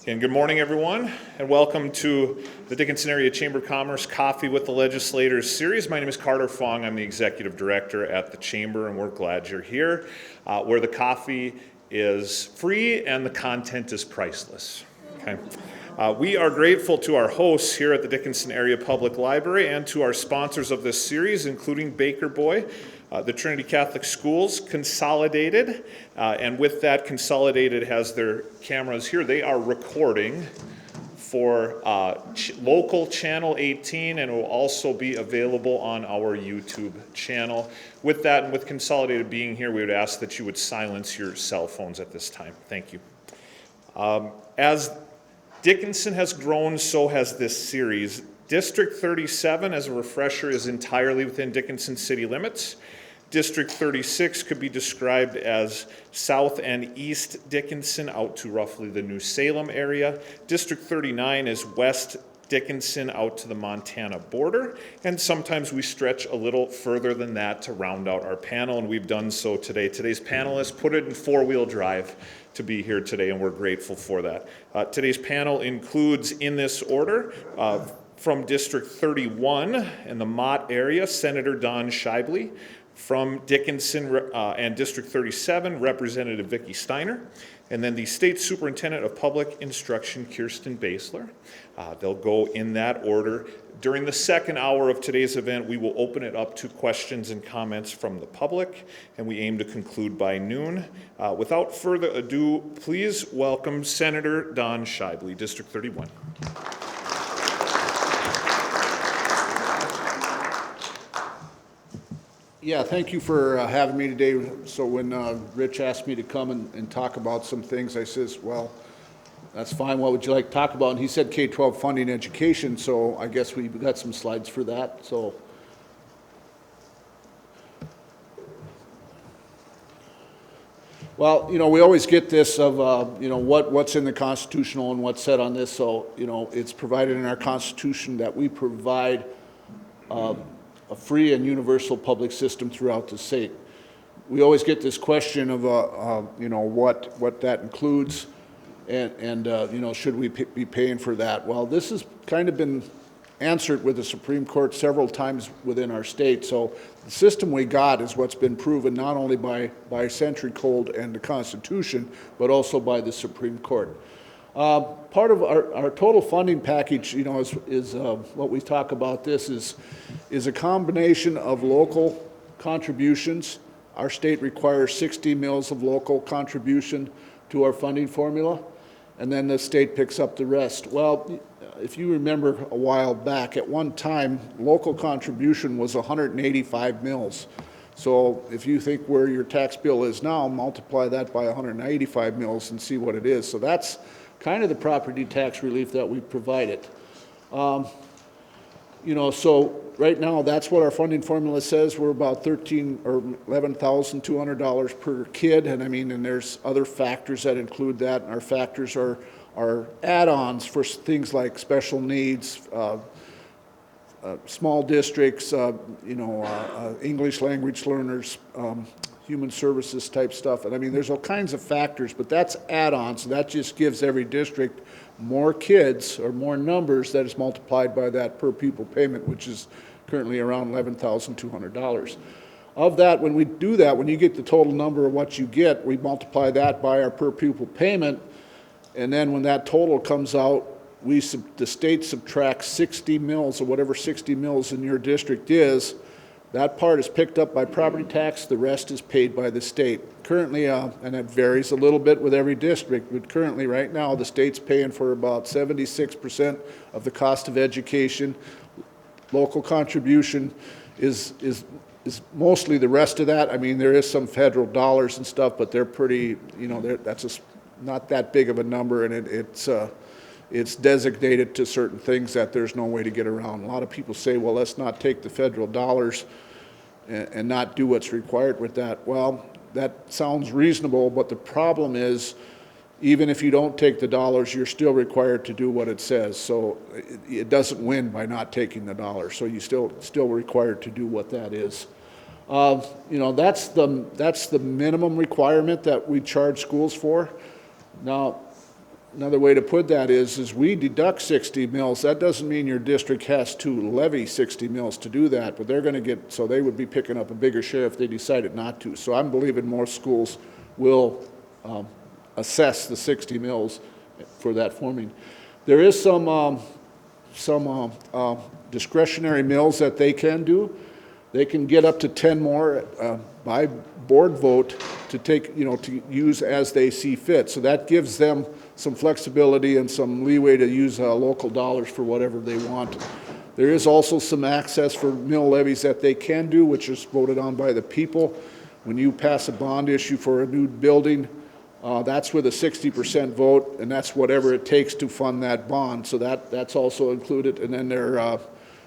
And good morning, everyone, and welcome to the Dickinson Area Chamber of Commerce Coffee with the Legislators series. My name is Carter Fong. I'm the Executive Director at the Chamber, and we're glad you're here, where the coffee is free and the content is priceless. Okay. We are grateful to our hosts here at the Dickinson Area Public Library and to our sponsors of this series, including Baker Boy, the Trinity Catholic Schools, Consolidated, and with that, Consolidated has their cameras here. They are recording for local channel 18, and it will also be available on our YouTube channel. With that, and with Consolidated being here, we would ask that you would silence your cell phones at this time. Thank you. As Dickinson has grown, so has this series. District 37, as a refresher, is entirely within Dickinson city limits. District 36 could be described as South and East Dickinson out to roughly the New Salem area. District 39 is West Dickinson out to the Montana border, and sometimes we stretch a little further than that to round out our panel, and we've done so today. Today's panelists put it in four-wheel drive to be here today, and we're grateful for that. Today's panel includes, in this order, from District 31 in the Mott area, Senator Don Schaible. From Dickinson and District 37, Representative Vicky Steiner. And then the State Superintendent of Public Instruction, Kirsten Baesler. They'll go in that order. During the second hour of today's event, we will open it up to questions and comments from the public, and we aim to conclude by noon. Without further ado, please welcome Senator Don Schaible, District 31. Yeah, thank you for having me today. So when Rich asked me to come and talk about some things, I says, well, that's fine. What would you like to talk about? And he said K-12 funding education, so I guess we've got some slides for that. So, well, we always get this of, what's in the Constitutional and what's said on this. So, it's provided in our Constitution that we provide a free and universal public system throughout the state. We always get this question of, what that includes, and should we be paying for that? Well, this has kind of been answered with the Supreme Court several times within our state. So the system we got is what's been proven not only by Century Code and the Constitution, but also by the Supreme Court. Part of our total funding package, is what we talk about. This is a combination of local contributions. Our state requires 60 mils of local contribution to our funding formula, and then the state picks up the rest. Well, if you remember a while back, at one time, local contribution was 185 mils. So if you think where your tax bill is now, multiply that by 185 mils and see what it is. So that's kind of the property tax relief that we provided. So right now that's what our funding formula says. We're about $13,000 or $11,200 per kid, and there's other factors that include that. And our factors are add-ons for things like special needs, small districts, English language learners, human services type stuff. And there's all kinds of factors, but that's add-ons. That just gives every district more kids or more numbers that is multiplied by that per pupil payment, which is currently around $11,200. Of that, when we do that, when you get the total number of what you get, we multiply that by our per pupil payment, and then when that total comes out, the state subtracts 60 mils or whatever 60 mils in your district is. That part is picked up by property tax, the rest is paid by the state. Currently, and it varies a little bit with every district, but currently right now the state's paying for about 76% of the cost of education. Local contribution is mostly the rest of that. There is some federal dollars and stuff, but they're pretty, that's not that big of a number, and it's designated to certain things that there's no way to get around. A lot of people say, well, let's not take the federal dollars and not do what's required with that. Well, that sounds reasonable, but the problem is, even if you don't take the dollars, you're still required to do what it says. So it doesn't win by not taking the dollars. So you still required to do what that is. That's the minimum requirement that we charge schools for. Now, another way to put that is we deduct 60 mills. That doesn't mean your district has to levy 60 mills to do that, but they're going to get, so they would be picking up a bigger share if they decided not to. So I'm believing more schools will assess the 60 mills for that forming. There is some discretionary mills that they can do. They can get up to 10 more by board vote to take, to use as they see fit. So that gives them some flexibility and some leeway to use local dollars for whatever they want. There is also some access for mill levies that they can do, which is voted on by the people. When you pass a bond issue for a new building, that's with a 60% vote, and that's whatever it takes to fund that bond. So that's also included. And then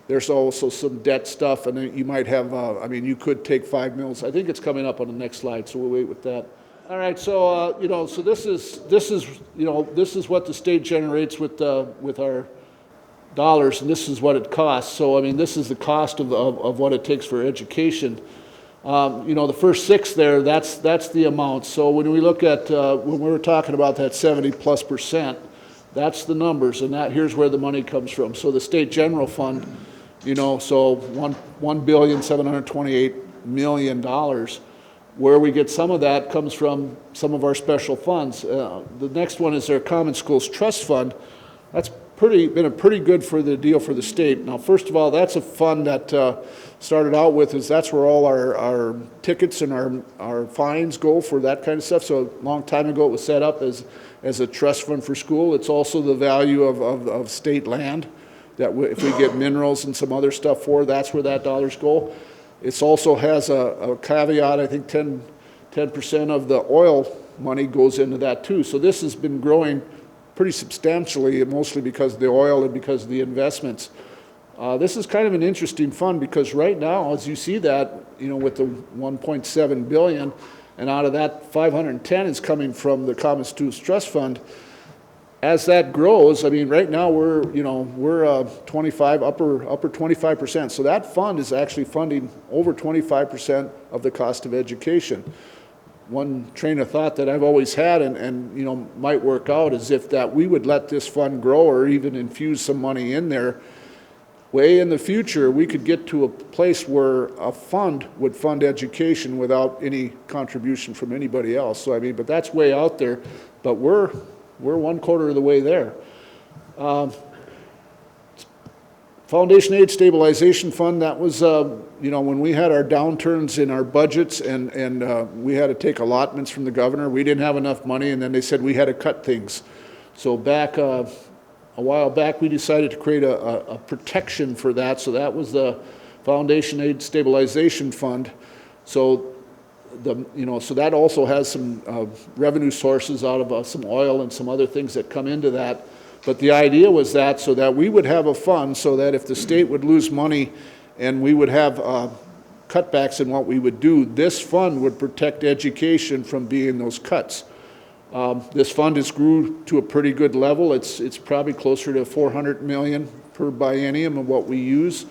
there's also some debt stuff, and then you might have, you could take 5 mills. I think it's coming up on the next slide, so we'll wait with that. All right, so so this is what the state generates with our dollars, and this is what it costs. So this is the cost of what it takes for education. The first 6 there, that's the amount. So when we look at when we were talking about that 70+%, that's the numbers, and here's where the money comes from. So the state general fund, so $1,728,000,000. Where we get some of that comes from some of our special funds. The next one is their Common Schools Trust Fund. That's been a pretty good for the deal for the state. Now, first of all, that's a fund that started out with that's where all our tickets and our fines go for that kind of stuff. So a long time ago, it was set up as a trust fund for school. It's also the value of state land that if we get minerals and some other stuff for, that's where that dollars go. It also has a caveat. I think 10% of the oil money goes into that too. So this has been growing pretty substantially, mostly because of the oil and because of the investments. This is kind of an interesting fund because right now, as you see that, with the 1.7 billion, and out of that 510 is coming from the Common Schools Trust Fund. As that grows, right now we're 25 upper 25%. So that fund is actually funding over 25% of the cost of education. One train of thought that I've always had and might work out is if that we would let this fund grow or even infuse some money in there. Way in the future, we could get to a place where a fund would fund education without any contribution from anybody else. So but that's way out there. But we're 1/4 of the way there. Foundation Aid Stabilization Fund, that was, when we had our downturns in our budgets and we had to take allotments from the governor, we didn't have enough money, and then they said we had to cut things. So back, a while back, we decided to create a protection for that. So that was the Foundation Aid Stabilization Fund. So so that also has some revenue sources out of some oil and some other things that come into that. But the idea was that so that we would have a fund so that if the state would lose money and we would have cutbacks in what we would do, this fund would protect education from being those cuts. This fund has grew to a pretty good level. It's probably closer to 400 million per biennium of what we use.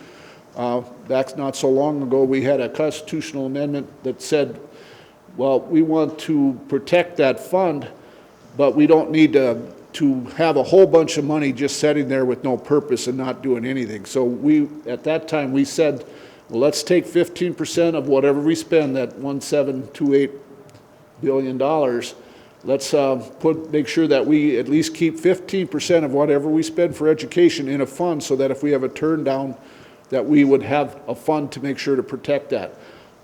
That's not so long ago we had a constitutional amendment that said, well, we want to protect that fund, but we don't need to have a whole bunch of money just sitting there with no purpose and not doing anything. So at that time we said, well, let's take 15% of whatever we spend, that $1.728 billion. Let's make sure that we at least keep 15% of whatever we spend for education in a fund so that if we have a turn down, that we would have a fund to make sure to protect that.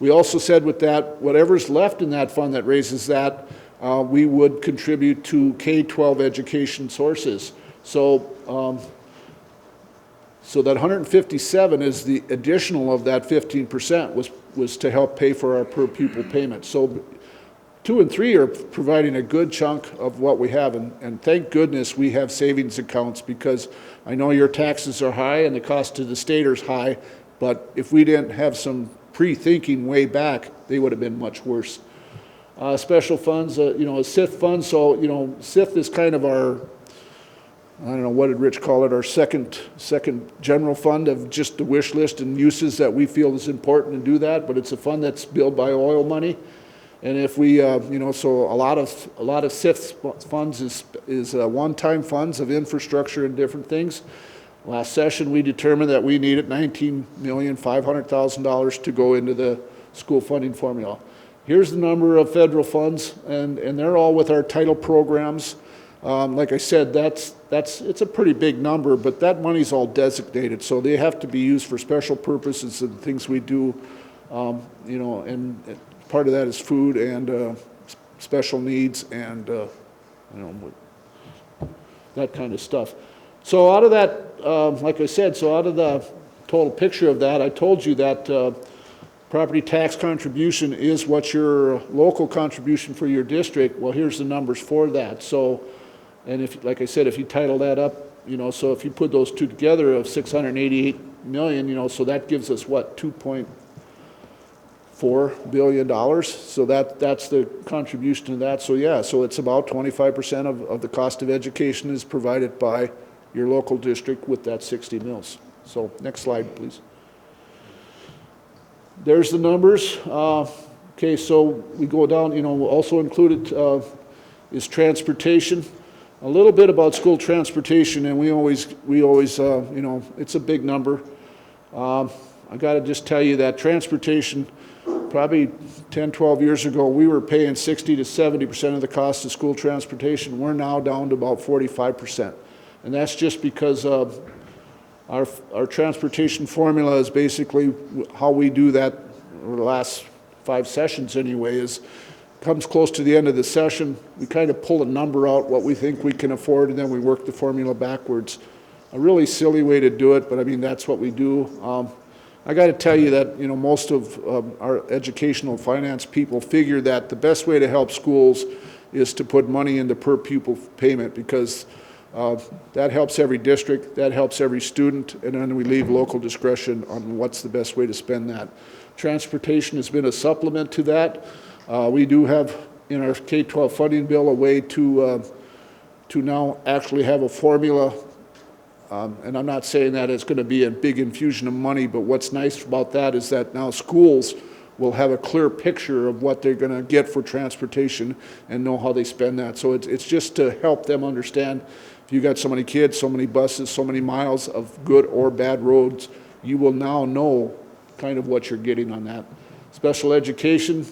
We also said with that, whatever's left in that fund that raises that, we would contribute to K-12 education sources. So, so that 157 is the additional of that 15% was to help pay for our per pupil payment. So 2 and 3 are providing a good chunk of what we have, and thank goodness we have savings accounts, because I know your taxes are high and the cost to the state is high, but if we didn't have some pre-thinking way back, they would have been much worse. Special funds, a SIF fund, so SIF is kind of our, I don't know, what did Rich call it, our second general fund of just the wish list and uses that we feel is important to do that, but it's a fund that's billed by oil money. And if we, so a lot of SIF funds is one-time funds of infrastructure and different things. Last session, we determined that we needed $19,500,000 to go into the school funding formula. Here's the number of federal funds, and they're all with our title programs. Like I said, it's a pretty big number, but that money's all designated, so they have to be used for special purposes and things we do, and part of that is food and special needs and that kind of stuff. So out of that, like I said, so out of the total picture of that, I told you that property tax contribution is what your local contribution for your district. Well, here's the numbers for that. So, and if, like I said, if you title that up, so if you put those two together of 688 million, so that gives us what, $2.4 billion. So that's the contribution to that. So yeah, so it's about 25% of the cost of education is provided by your local district with that 60 mils. So next slide, please. There's the numbers. Okay, so we go down, also included is transportation. A little bit about school transportation, and we always, it's a big number. I got to just tell you that transportation, probably 10, 12 years ago, we were paying 60 to 70% of the cost of school transportation. We're now down to about 45%. And that's just because our transportation formula is basically how we do that over the last 5 sessions anyway, is comes close to the end of the session, we kind of pull a number out, what we think we can afford, and then we work the formula backwards. A really silly way to do it, but I mean, that's what we do. I got to tell you that, most of our educational finance people figure that the best way to help schools is to put money into per pupil payment, because that helps every district, that helps every student, and then we leave local discretion on what's the best way to spend that. Transportation has been a supplement to that. We do have in our K-12 funding bill a way to now actually have a formula, and I'm not saying that it's going to be a big infusion of money, but what's nice about that is that now schools will have a clear picture of what they're going to get for transportation and know how they spend that. So it's just to help them understand, if you got so many kids, so many buses, so many miles of good or bad roads, you will now know kind of what you're getting on that. Special education,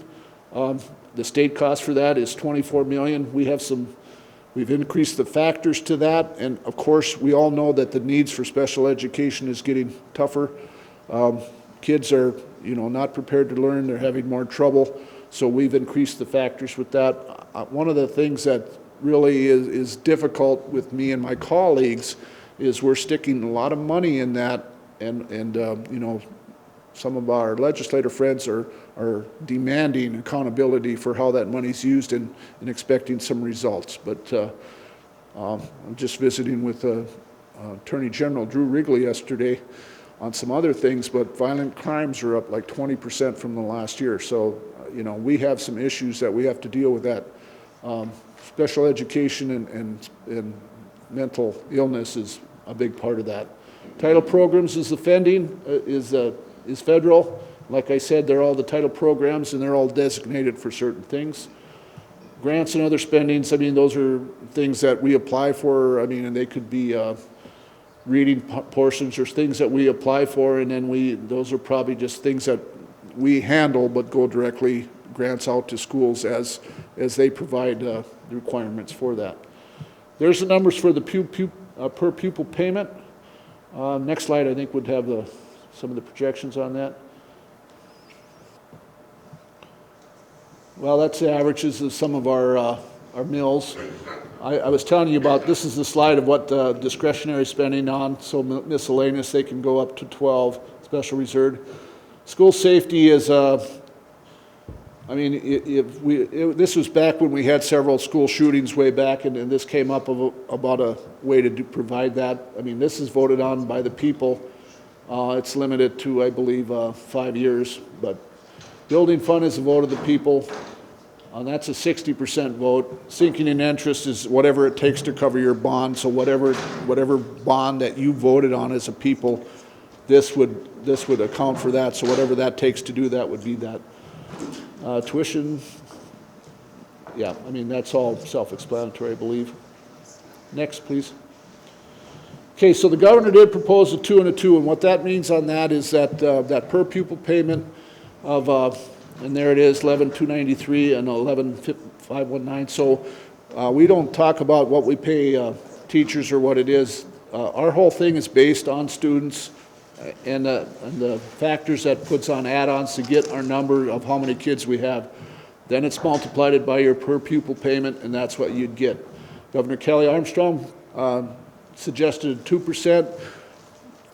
the state cost for that is $24 million. We've increased the factors to that, and of course we all know that the needs for special education is getting tougher. Kids are not prepared to learn, they're having more trouble, so we've increased the factors with that. One of the things that really is difficult with me and my colleagues is we're sticking a lot of money in that, and some of our legislator friends are demanding accountability for how that money's used and expecting some results. But I'm just visiting with Attorney General Drew Wrigley yesterday on some other things, but violent crimes are up like 20% from the last year. So, we have some issues that we have to deal with that. Special education and mental illness is a big part of that. Title programs is offending, is federal. Like I said, they're all the title programs and they're all designated for certain things. Grants and other spendings, I mean, those are things that we apply for, and they could be reading portions or things that we apply for, and then those are probably just things that we handle but go directly grants out to schools as they provide the requirements for that. There's the numbers for the per pupil payment. Next slide, I think, would have some of the projections on that. Well, that's the averages of some of our mills. I was telling you about, this is the slide of what discretionary spending on, so miscellaneous, they can go up to 12, special reserve. School safety is, this was back when we had several school shootings way back, and this came up about a way to provide that. This is voted on by the people. It's limited to, I believe, 5 years, but building fund is a vote of the people. That's a 60% vote. Sinking in interest is whatever it takes to cover your bond. So whatever bond that you voted on as a people, this would account for that. So whatever that takes to do that would be that. Tuition yeah, I mean, that's all self-explanatory, I believe. Next, please. Okay, so the governor did propose a 2 and a 2, and what that means on that is that that per pupil payment of, and there it is, 11,293 and 11,519. So we don't talk about what we pay teachers or what it is. Our whole thing is based on students and the factors that puts on add-ons to get our number of how many kids we have. Then it's multiplied by your per pupil payment, and that's what you'd get. Governor Kelly Armstrong suggested 2%.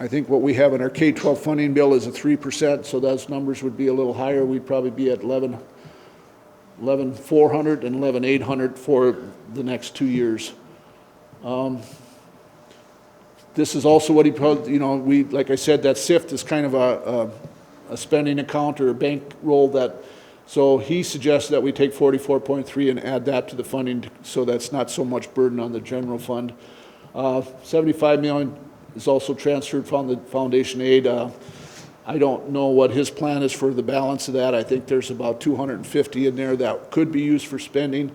I think what we have in our K-12 funding bill is a 3%, so those numbers would be a little higher. We'd probably be at 11,400 and 11,800 for the next 2 years. This is also what he probably, you know, we, like I said, that SIFT is kind of a spending account or a bank roll that, so he suggested that we take 44.3 and add that to the funding so that's not so much burden on the general fund. 75 million is also transferred from the foundation aid. I don't know what his plan is for the balance of that. I think there's about 250 in there that could be used for spending.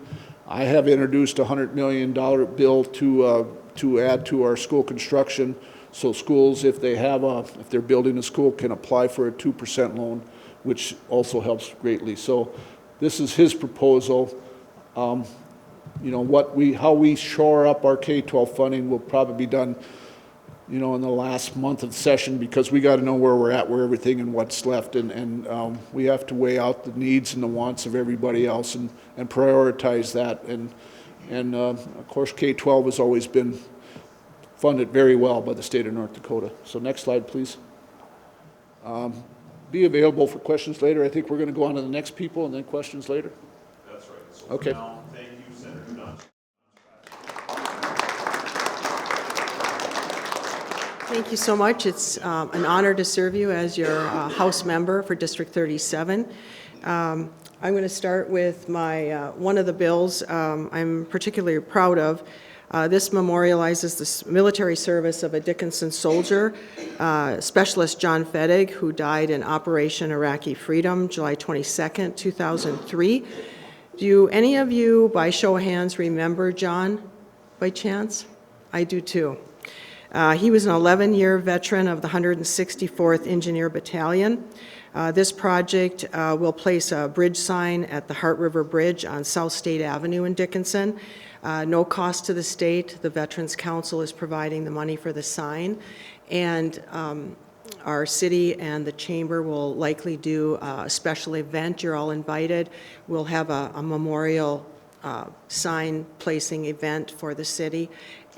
I have introduced a $100 million bill to add to our school construction, so schools, if they're building a school, can apply for a 2% loan, which also helps greatly. So this is his proposal. You know, how we shore up our K-12 funding will probably be done, you know, in the last month of the session, because we got to know where we're at, where everything and what's left, and we have to weigh out the needs and the wants of everybody else and prioritize that. And of course, K-12 has always been funded very well by the state of North Dakota. So next slide, please. Be available for questions later. I think we're going to go on to the next people and then questions later. That's right. So okay. For now, thank you, Senator Dunn. Thank you so much. It's an honor to serve you as your House member for District 37. I'm going to start with my one of the bills I'm particularly proud of. This memorializes the military service of a Dickinson soldier, Specialist John Fedig, who died in Operation Iraqi Freedom, July 22nd, 2003. Do any of you, by show of hands, remember John by chance? I do too. He was an 11-year veteran of the 164th Engineer Battalion. This project will place a bridge sign at the Heart River Bridge on South State Avenue in Dickinson. No cost to the state. The Veterans Council is providing the money for the sign. And our city and the chamber will likely do a special event. You're all invited. We'll have a memorial sign placing event for the city,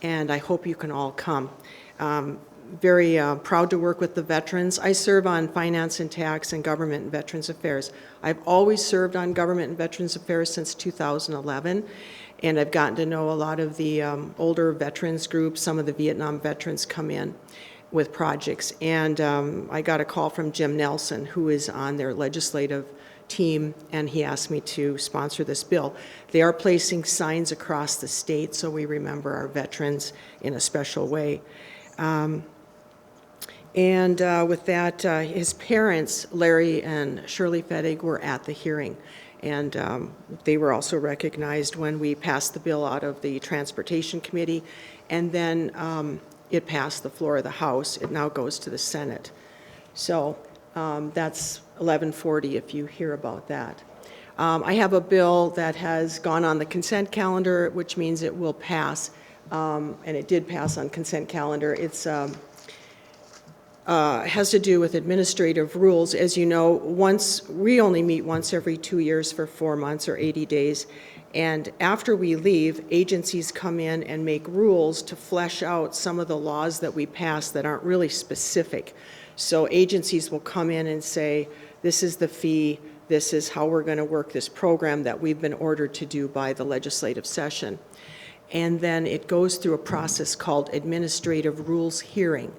and I hope you can all come. Very proud to work with the veterans. I serve on Finance and Tax and Government and Veterans Affairs. I've always served on Government and Veterans Affairs since 2011, and I've gotten to know a lot of the older veterans groups. Some of the Vietnam veterans come in with projects, and I got a call from Jim Nelson, who is on their legislative team, and he asked me to sponsor this bill. They are placing signs across the state so we remember our veterans in a special way. With that, his parents, Larry and Shirley Fedig, were at the hearing, and they were also recognized when we passed the bill out of the Transportation Committee, and then it passed the floor of the House. It now goes to the Senate. So that's 1140 if you hear about that. I have a bill that has gone on the consent calendar, which means it will pass, and it did pass on consent calendar. It's has to do with administrative rules. As you know, we only meet once every 2 years for 4 months or 80 days. And after we leave, agencies come in and make rules to flesh out some of the laws that we pass that aren't really specific. So agencies will come in and say, this is the fee, this is how we're going to work this program that we've been ordered to do by the legislative session. And then it goes through a process called administrative rules hearing.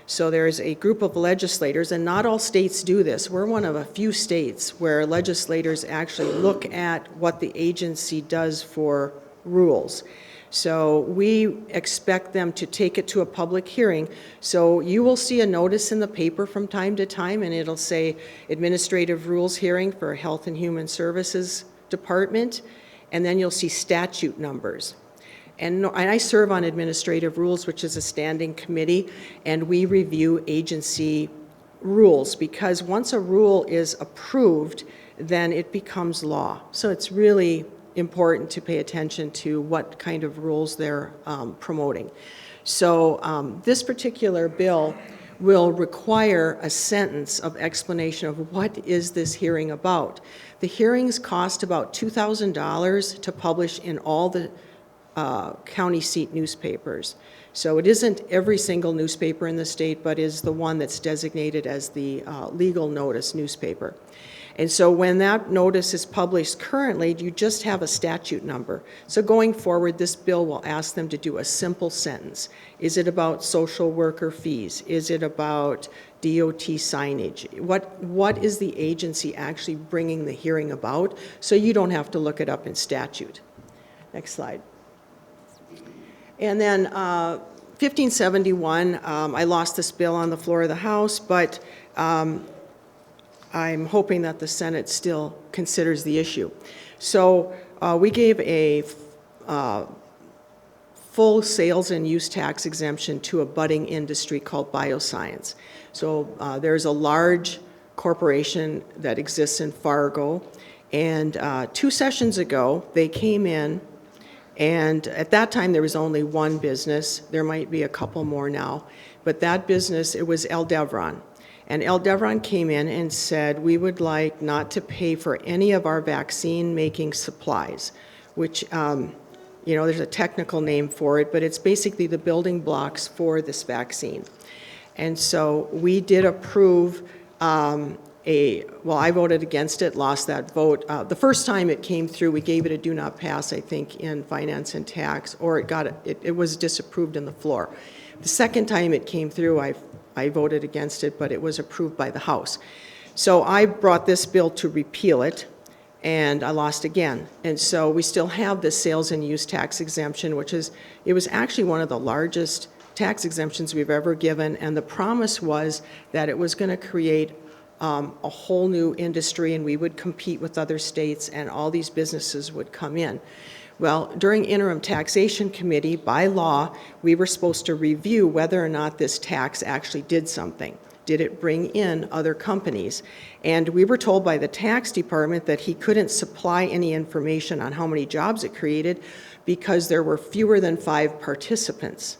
So there's a group of legislators, and not all states do this. We're one of a few states where legislators actually look at what the agency does for rules. So we expect them to take it to a public hearing. So you will see a notice in the paper from time to time, and it'll say Administrative Rules Hearing for Health and Human Services Department. and then you'll see statute numbers. And I serve on Administrative Rules, which is a standing committee, and we review agency rules, because once a rule is approved, then it becomes law. So it's really important to pay attention to what kind of rules they're promoting. So this particular bill will require a sentence of explanation of what is this hearing about. The hearings cost about $2,000 to publish in all the county seat newspapers. So it isn't every single newspaper in the state, but is the one that's designated as the legal notice newspaper. And so when that notice is published currently, you just have a statute number. So going forward, this bill will ask them to do a simple sentence. Is it about social worker fees? Is it about DOT signage? What is the agency actually bringing the hearing about? So you don't have to look it up in statute. Next slide. And then 1571, I lost this bill on the floor of the House, but I'm hoping that the Senate still considers the issue. So we gave a full sales and use tax exemption to a budding industry called bioscience. So there's a large corporation that exists in Fargo, and 2 sessions ago, they came in, and at that time, there was only one business. There might be a couple more now, but that business, it was Aldevron. And Aldevron came in and said, we would like not to pay for any of our vaccine-making supplies, which, there's a technical name for it, but it's basically the building blocks for this vaccine. And so we did approve I voted against it, lost that vote. The first time it came through, we gave it a do not pass, I think, in Finance and Tax, or it was disapproved in the floor. The second time it came through, I voted against it, but it was approved by the House. So I brought this bill to repeal it, and I lost again. And so we still have this sales and use tax exemption, it was actually one of the largest tax exemptions we've ever given, and the promise was that it was going to create a whole new industry, and we would compete with other states, and all these businesses would come in. Well, during interim taxation committee, by law, we were supposed to review whether or not this tax actually did something. Did it bring in other companies? And we were told by the tax department that he couldn't supply any information on how many jobs it created because there were fewer than 5 participants.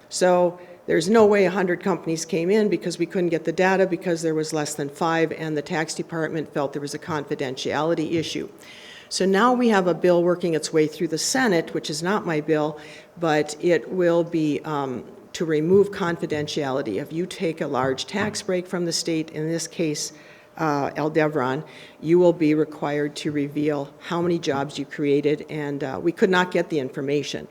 So there's no way 100 companies came in, because we couldn't get the data because there was less than 5, and the tax department felt there was a confidentiality issue. So now we have a bill working its way through the Senate, which is not my bill, but it will be to remove confidentiality. If you take a large tax break from the state, in this case Aldevron, you will be required to reveal how many jobs you created, and we could not get the information.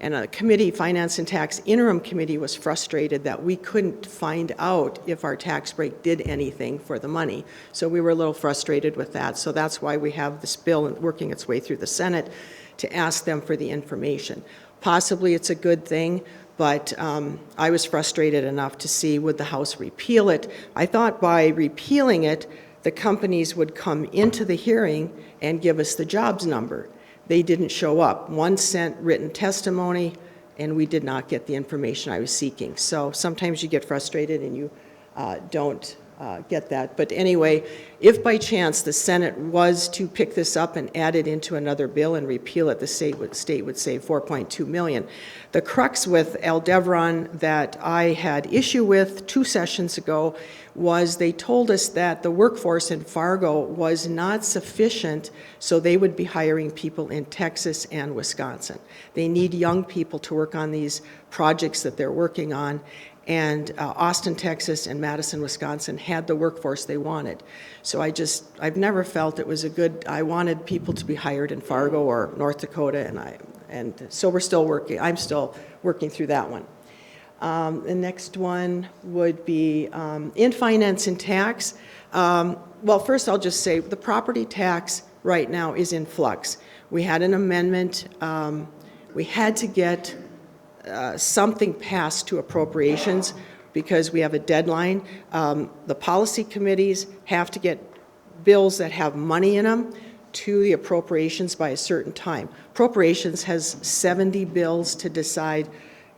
And a committee, Finance and Tax Interim Committee, was frustrated that we couldn't find out if our tax break did anything for the money. So we were a little frustrated with that. So that's why we have this bill working its way through the Senate to ask them for the information. Possibly it's a good thing, but I was frustrated enough to see, would the House repeal it? I thought by repealing it, the companies would come into the hearing and give us the jobs number. They didn't show up. One sent written testimony, and we did not get the information I was seeking. So sometimes you get frustrated and you don't get that. But anyway, if by chance the Senate was to pick this up and add it into another bill and repeal it, the state would save $4.2 million. The crux with Aldevron that I had issue with 2 sessions ago was they told us that the workforce in Fargo was not sufficient, so they would be hiring people in Texas and Wisconsin. They need young people to work on these projects that they're working on, and Austin, Texas, and Madison, Wisconsin had the workforce they wanted. So I've never felt it was I wanted people to be hired in Fargo or North Dakota, and so I'm still working through that one. The next one would be in Finance and Tax. Well, first I'll just say the property tax right now is in flux. We had an amendment. We had to get something passed to appropriations because we have a deadline. The policy committees have to get bills that have money in them to the appropriations by a certain time. Appropriations has 70 bills to decide,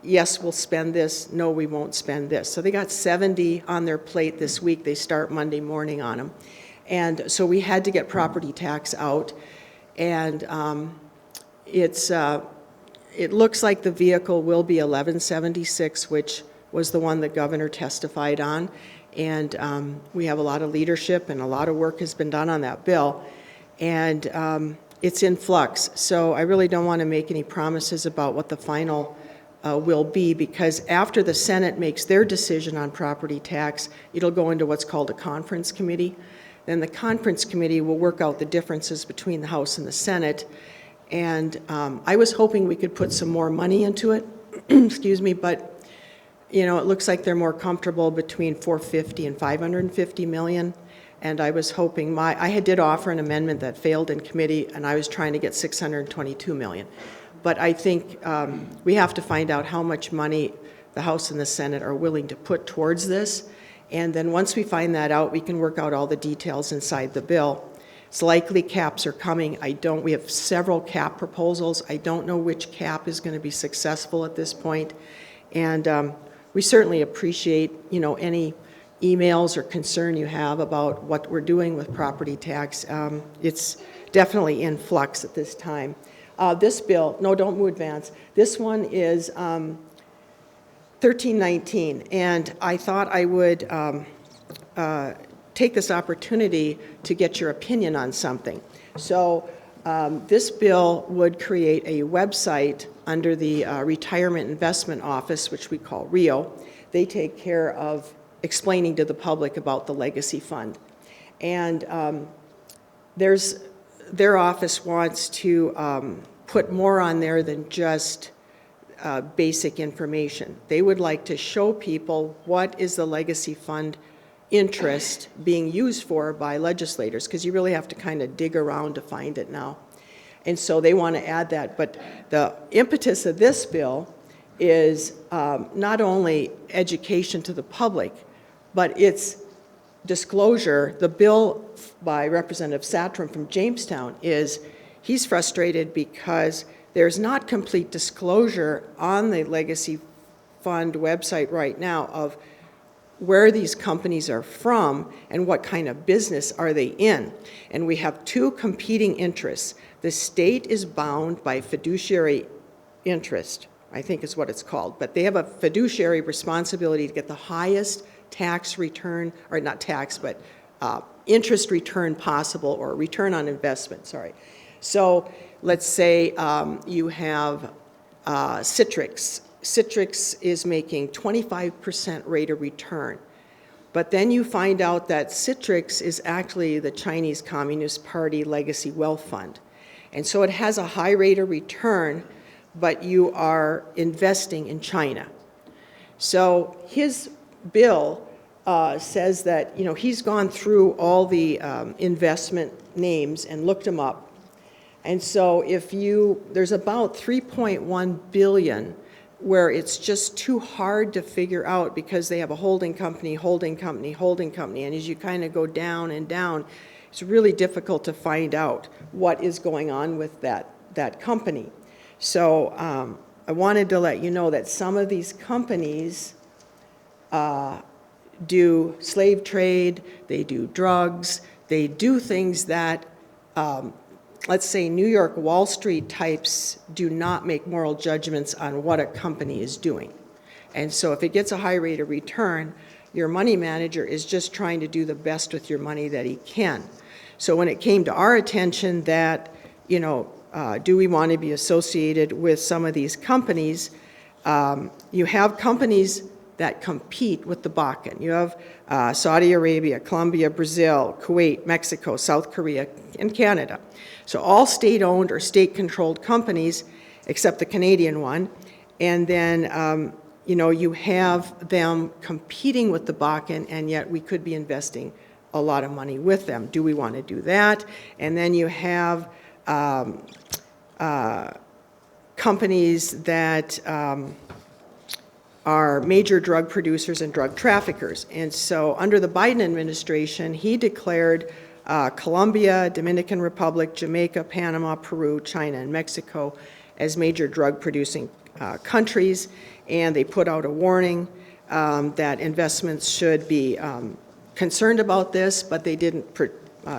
yes, we'll spend this, no, we won't spend this. So they got 70 on their plate this week. They start Monday morning on them. And so we had to get property tax out. And it looks like the vehicle will be 1176, which was the one the governor testified on. And we have a lot of leadership and a lot of work has been done on that bill. And it's in flux. So I really don't want to make any promises about what the final will be, because after the Senate makes their decision on property tax, it'll go into what's called a conference committee. Then the conference committee will work out the differences between the House and the Senate. And I was hoping we could put some more money into it, excuse me, but you know, it looks like they're more comfortable between 450 and 550 million. And I was hoping I did offer an amendment that failed in committee, and I was trying to get 622 million. But I think we have to find out how much money the House and the Senate are willing to put towards this. And then once we find that out, we can work out all the details inside the bill. It's likely caps are coming. We have several cap proposals. I don't know which cap is going to be successful at this point. And we certainly appreciate, you know, any emails or concern you have about what we're doing with property tax. It's definitely in flux at this time. This bill, no, don't move advance. This one is 1319, and I thought I would take this opportunity to get your opinion on something. So this bill would create a website under the Retirement Investment Office, which we call RIO. They take care of explaining to the public about the legacy fund. And their office wants to put more on there than just basic information. They would like to show people what is the legacy fund interest being used for by legislators, because you really have to kind of dig around to find it now. And so they want to add that. But the impetus of this bill is not only education to the public, but it's disclosure. The bill by Representative Satram from Jamestown he's frustrated because there's not complete disclosure on the Legacy Fund website right now of where these companies are from and what kind of business are they in. And we have two competing interests. The state is bound by fiduciary interest, I think is what it's called, but they have a fiduciary responsibility to get the highest tax return, or not tax, but interest return possible, or return on investment, sorry. So let's say you have Citrix. Citrix is making 25% rate of return. But then you find out that Citrix is actually the Chinese Communist Party legacy wealth fund. And so it has a high rate of return, but you are investing in China. So his bill says that, you know, he's gone through all the investment names and looked them up. And so there's about 3.1 billion where it's just too hard to figure out because they have a holding company, holding company, holding company. And as you kind of go down and down, it's really difficult to find out what is going on with that company. So I wanted to let you know that some of these companies do slave trade, they do drugs, they do things that let's say New York Wall Street types do not make moral judgments on what a company is doing. And so if it gets a high rate of return, your money manager is just trying to do the best with your money that he can. So when it came to our attention that, you know, do we want to be associated with some of these companies, you have companies that compete with the Bakken. You have Saudi Arabia, Colombia, Brazil, Kuwait, Mexico, South Korea, and Canada. So all state-owned or state-controlled companies, except the Canadian one. And then, you know, you have them competing with the Bakken, and yet we could be investing a lot of money with them. Do we want to do that? And then you have companies that are major drug producers and drug traffickers. And so under the Biden administration, he declared Colombia, Dominican Republic, Jamaica, Panama, Peru, China, and Mexico as major drug-producing countries, and they put out a warning that investments should be concerned about this, but they didn't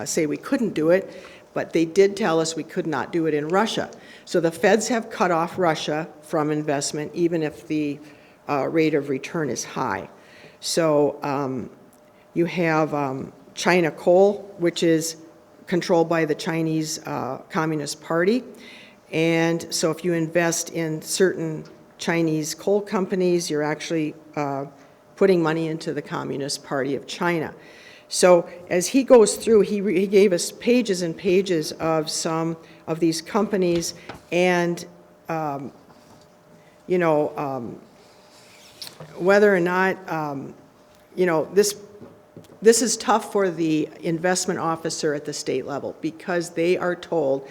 say we couldn't do it, but they did tell us we could not do it in Russia. So the feds have cut off Russia from investment, even if the rate of return is high. So you have China Coal, which is controlled by the Chinese Communist Party. And so if you invest in certain Chinese coal companies, you're actually putting money into the Communist Party of China. So as he goes through, he gave us pages and pages of some of these companies, and whether or not, this is tough for the investment officer at the state level, because they are told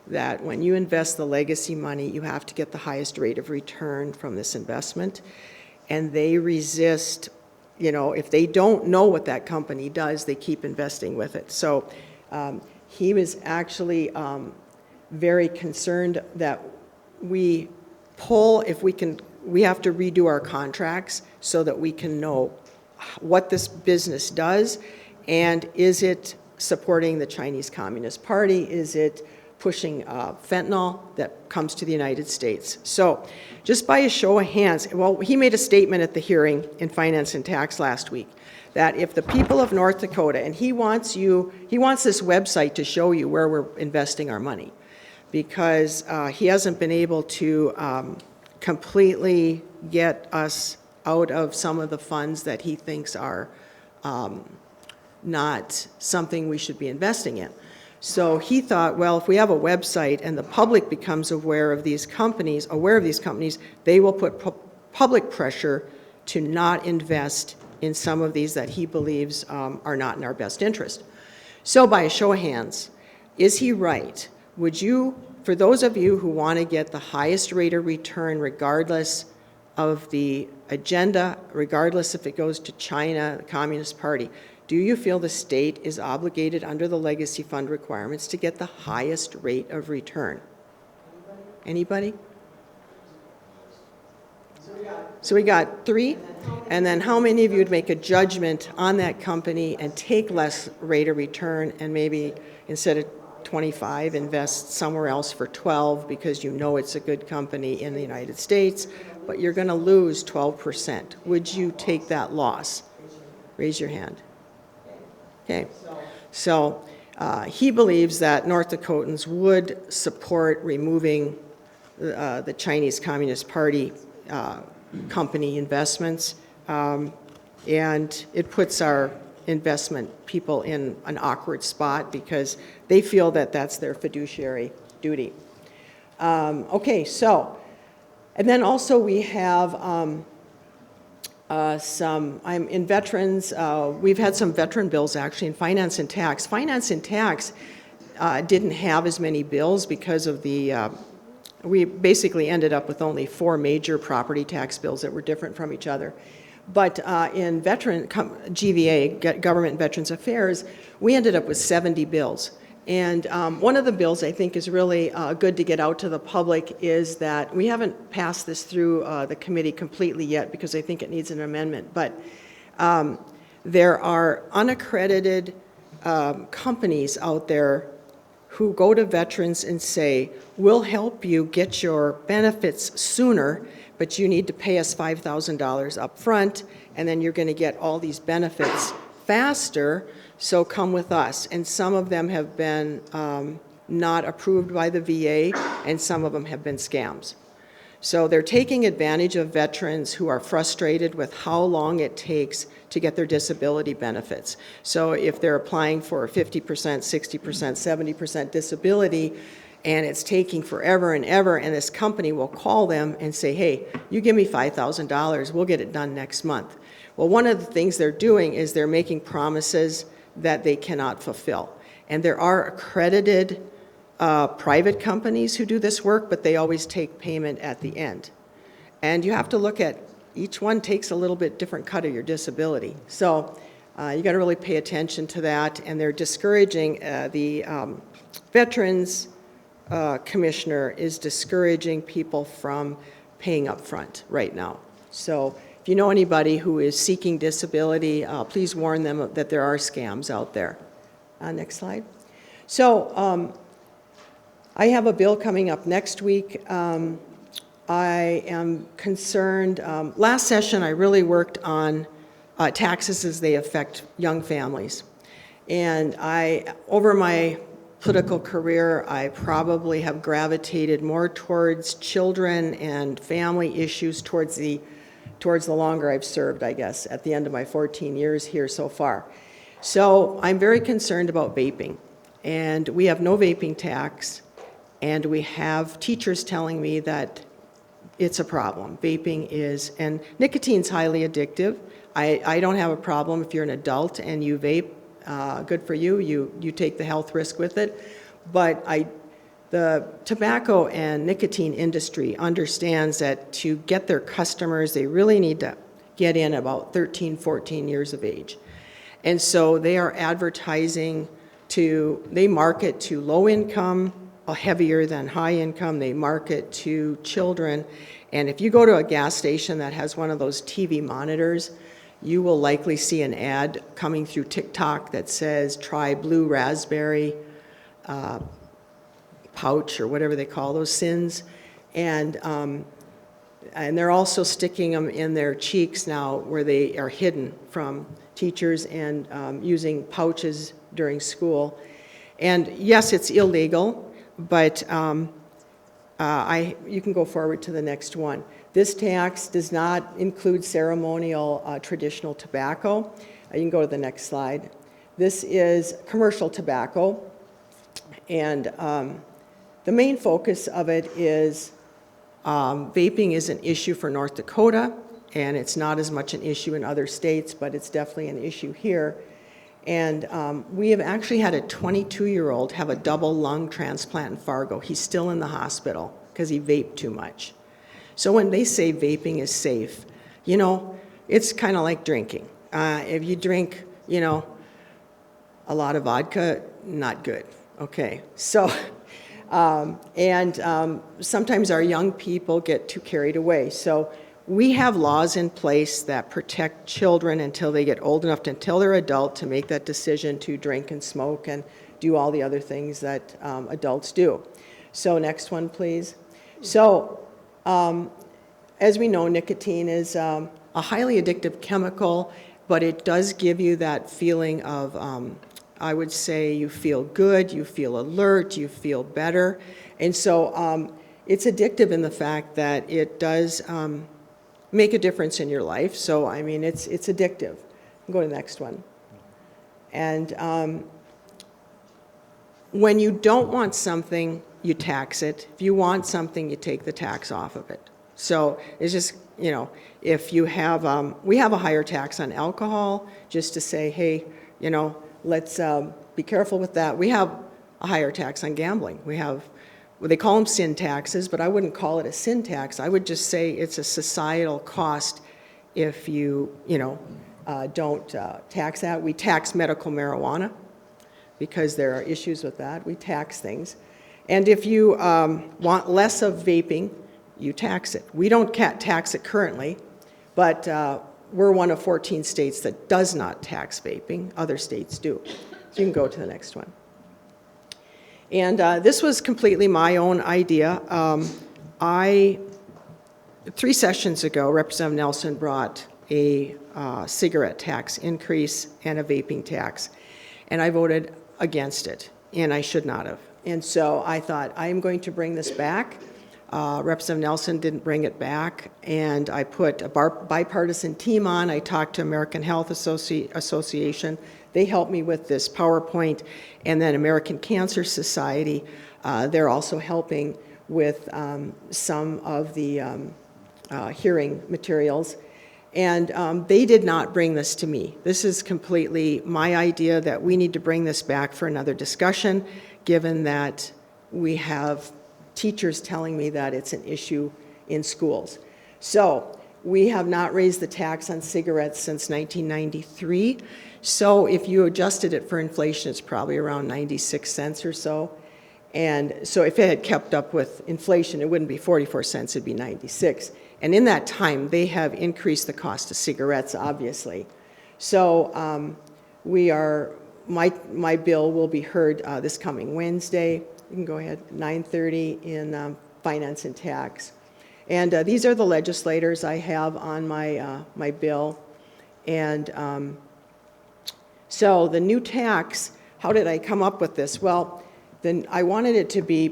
that when you invest the legacy money, you have to get the highest rate of return from this investment, and they resist. If they don't know what that company does, they keep investing with it. So he was actually very concerned that we have to redo our contracts so that we can know what this business does, and is it supporting the Chinese Communist Party? Is it pushing fentanyl that comes to the United States? So just by a show of hands, well, he made a statement at the hearing in Finance and Tax last week that if the people of North Dakota, and he wants this website to show you where we're investing our money, because he hasn't been able to completely get us out of some of the funds that he thinks are not something we should be investing in. So he thought, well, if we have a website and the public becomes aware of these companies, they will put public pressure to not invest in some of these that he believes are not in our best interest. So by a show of hands, is he right? Would you, for those of you who want to get the highest rate of return regardless of the agenda, regardless if it goes to China, the Communist Party, do you feel the state is obligated under the legacy fund requirements to get the highest rate of return? Anybody? So we got 3, and then how many of you would make a judgment on that company and take less rate of return, and maybe instead of 25 invest somewhere else for 12 because you know it's a good company in the United States, but you're going to lose 12%? Would you take that loss? Raise your hand. Okay, so he believes that North Dakotans would support removing the Chinese Communist Party company investments, and it puts our investment people in an awkward spot because they feel that that's their fiduciary duty. Okay, so, and then also we have I'm in veterans, we've had some veteran bills actually in finance and tax. Finance and tax didn't have as many bills because of we basically ended up with only 4 major property tax bills that were different from each other. But in GVA, Government and Veterans Affairs, we ended up with 70 bills. And one of the bills I think is really good to get out to the public is that we haven't passed this through the committee completely yet because I think it needs an amendment, but there are unaccredited companies out there who go to veterans and say, we'll help you get your benefits sooner, but you need to pay us $5,000 up front, and then you're going to get all these benefits faster, so come with us. And some of them have been not approved by the VA, and some of them have been scams. So they're taking advantage of veterans who are frustrated with how long it takes to get their disability benefits. So if they're applying for 50%, 60%, 70% disability, and it's taking forever and ever, and this company will call them and say, hey, you give me $5,000, we'll get it done next month. Well, one of the things they're doing is they're making promises that they cannot fulfill. And there are accredited private companies who do this work, but they always take payment at the end. And you have to look at, each one takes a little bit different cut of your disability. So You got to really pay attention to that, and they're discouraging, the Veterans Commissioner is discouraging people from paying up front right now. So if you know anybody who is seeking disability, please warn them that there are scams out there. Next slide. So I have a bill coming up next week. I am concerned, last session I really worked on taxes as they affect young families. And over my political career, I probably have gravitated more towards children and family issues towards the longer I've served, I guess, at the end of my 14 years here so far. So I'm very concerned about vaping. And we have no vaping tax, and we have teachers telling me that it's a problem. Vaping is, and nicotine's highly addictive. I don't have a problem if you're an adult and you vape. Good for you. You take the health risk with it. But the tobacco and nicotine industry understands that to get their customers, they really need to get in about 13, 14 years of age. And so they are advertising they market to low income, heavier than high income. They market to children. And if you go to a gas station that has one of those TV monitors, you will likely see an ad coming through TikTok that says, try blue raspberry pouch, or whatever they call those sins. And they're also sticking them in their cheeks now where they are hidden from teachers, and using pouches during school. And yes, it's illegal, but you can go forward to the next one. This tax does not include ceremonial traditional tobacco. You can go to the next slide. This is commercial tobacco, and the main focus of it is vaping is an issue for North Dakota, and it's not as much an issue in other states, but it's definitely an issue here. And we have actually had a 22-year-old have a double lung transplant in Fargo. He's still in the hospital because he vaped too much. So when they say vaping is safe, it's kind of like drinking. If you drink, a lot of vodka, not good. Okay, so, sometimes our young people get too carried away. So we have laws in place that protect children until they get old enough, until they're adult, to make that decision to drink and smoke and do all the other things that adults do. So next one, please. So as we know, nicotine is a highly addictive chemical, but it does give you that feeling of, I would say, you feel good, you feel alert, you feel better. And so it's addictive in the fact that it does make a difference in your life. So, I mean, it's addictive. Go to the next one. And when you don't want something, you tax it. If you want something, you take the tax off of it. So it's just, if you have, we have a higher tax on alcohol, just to say, hey, let's be careful with that. We have a higher tax on gambling. We have, they call them sin taxes, but I wouldn't call it a sin tax. I would just say it's a societal cost if you, don't tax that. We tax medical marijuana because there are issues with that. We tax things. And if you want less of vaping, you tax it. We don't tax it currently, but we're one of 14 states that does not tax vaping. Other states do. So you can go to the next one. And this was completely my own idea. 3 sessions ago, Representative Nelson brought a cigarette tax increase and a vaping tax, and I voted against it, and I should not have. And so I thought, I'm going to bring this back. Representative Nelson didn't bring it back, and I put a bipartisan team on. I talked to American Health Association. They helped me with this PowerPoint, and then American Cancer Society. They're also helping with some of the hearing materials. And they did not bring this to me. This is completely my idea that we need to bring this back for another discussion, given that we have teachers telling me that it's an issue in schools. So we have not raised the tax on cigarettes since 1993. So if you adjusted it for inflation, it's probably around 96 cents or so. And so if it had kept up with inflation, it wouldn't be 44 cents, it'd be 96. And in that time, they have increased the cost of cigarettes, obviously. So my bill will be heard this coming Wednesday. You can go ahead, 9:30 in Finance and Tax. And these are the legislators I have on my bill. And so the new tax, how did I come up with this? Well, then I wanted it to be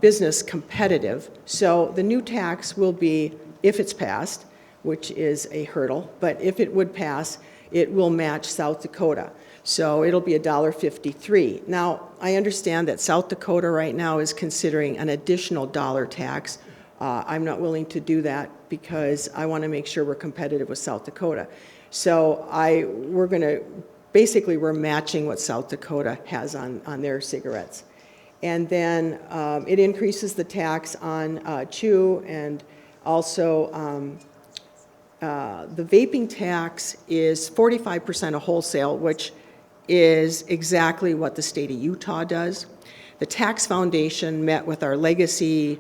business competitive. So the new tax will be, if it's passed, which is a hurdle, but if it would pass, it will match South Dakota. So it'll be $1.53. Now, I understand that South Dakota right now is considering an additional dollar tax. I'm not willing to do that because I want to make sure we're competitive with South Dakota. So we're matching what South Dakota has on their cigarettes. And then it increases the tax on chew, and also the vaping tax is 45% of wholesale, which is exactly what the state of Utah does. The Tax Foundation met with our legacy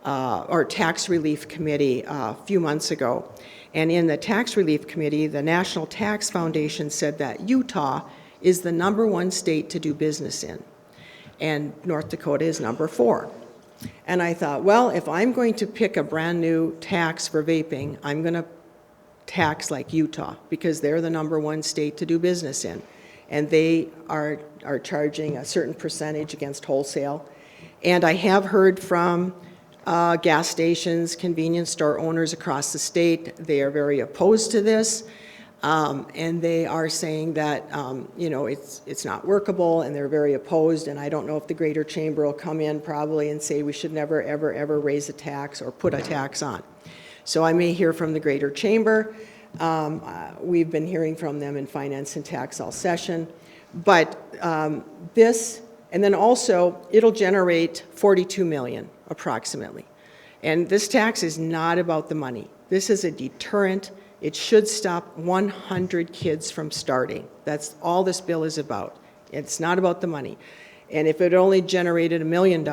or tax relief committee a few months ago. And in the tax relief committee, the National Tax Foundation said that Utah is the #1 state to do business in, and North Dakota is #4. And I thought, well, if I'm going to pick a brand new tax for vaping, I'm going to tax like Utah, because they're the #1 state to do business in. And they are charging a certain percentage against wholesale. And I have heard from gas stations, convenience store owners across the state. They are very opposed to this. And they are saying that, it's not workable, and they're very opposed. And I don't know if the Greater Chamber will come in probably and say we should never, ever, ever raise a tax or put a tax on. So I may hear from the Greater Chamber. We've been hearing from them in Finance and Tax all session. But this, and then also, it'll generate $42 million approximately. And this tax is not about the money. This is a deterrent. It should stop 100 kids from starting. That's all this bill is about. It's not about the money. And if it only generated $1 million,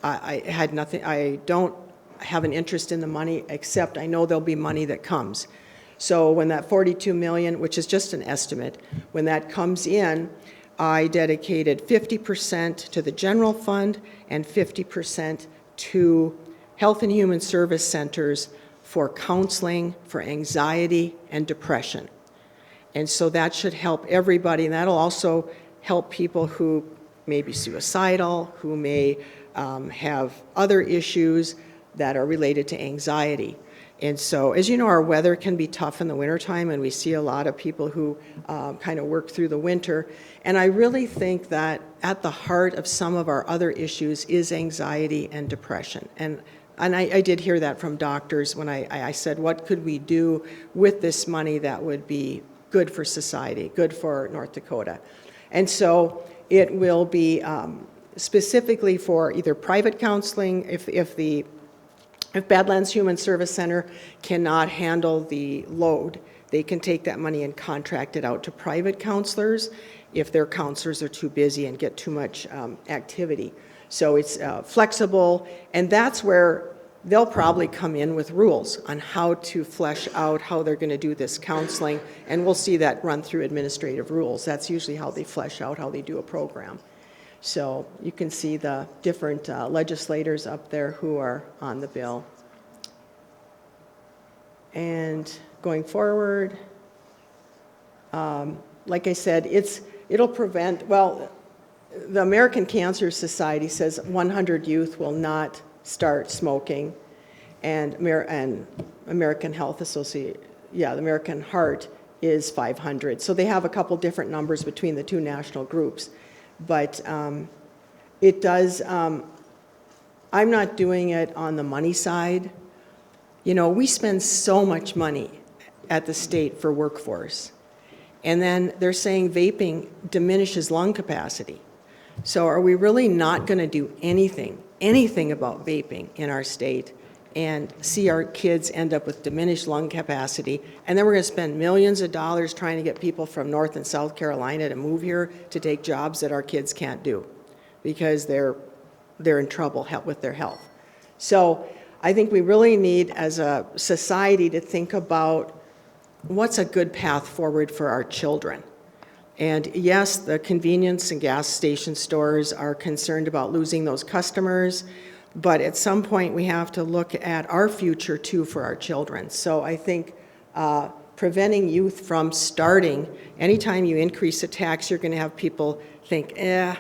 I had nothing. I don't have an interest in the money, except I know there'll be money that comes. So when that $42 million, which is just an estimate, when that comes in, I dedicated 50% to the general fund and 50% to Health and Human Service Centers for counseling, for anxiety and depression. And so that should help everybody, and that'll also help people who may be suicidal, who may have other issues that are related to anxiety. And so, as you know, our weather can be tough in the wintertime, and we see a lot of people who kind of work through the winter. And I really think that at the heart of some of our other issues is anxiety and depression. And I did hear that from doctors when I said, what could we do with this money that would be good for society, good for North Dakota? And so it will be specifically for either private counseling, if Badlands Human Service Center cannot handle the load, they can take that money and contract it out to private counselors if their counselors are too busy and get too much activity. So it's flexible, and that's where they'll probably come in with rules on how to flesh out how they're going to do this counseling, and we'll see that run through administrative rules. That's usually how they flesh out how they do a program. So you can see the different legislators up there who are on the bill. And going forward, like I said, it'll prevent, well, the American Cancer Society says 100 youth will not start smoking, and American Health Association, the American Heart is 500. So they have a couple different numbers between the two national groups. But it does, I'm not doing it on the money side. You know, we spend so much money at the state for workforce. And then they're saying vaping diminishes lung capacity. So are we really not going to do anything about vaping in our state? and see our kids end up with diminished lung capacity, and then we're going to spend millions of dollars trying to get people from North and South Carolina to move here to take jobs that our kids can't do because they're in trouble with their health. So I think we really need, as a society, to think about what's a good path forward for our children. And yes, the convenience and gas station stores are concerned about losing those customers, but at some point we have to look at our future too for our children. So I think preventing youth from starting, anytime you increase a tax, you're going to have people think, I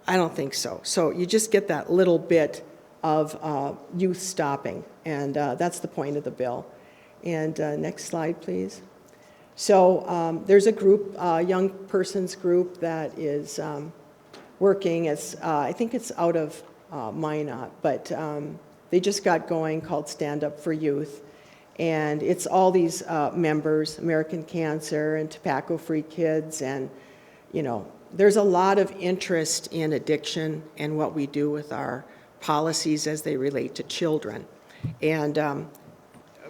don't think so. So you just get that little bit of youth stopping, and that's the point of the bill. And next slide, please. So there's a group, young persons group that is working as, I think it's out of Minot, but they just got going, called Stand Up for Youth. And it's all these members, American Cancer and Tobacco Free Kids, and there's a lot of interest in addiction and what we do with our policies as they relate to children. And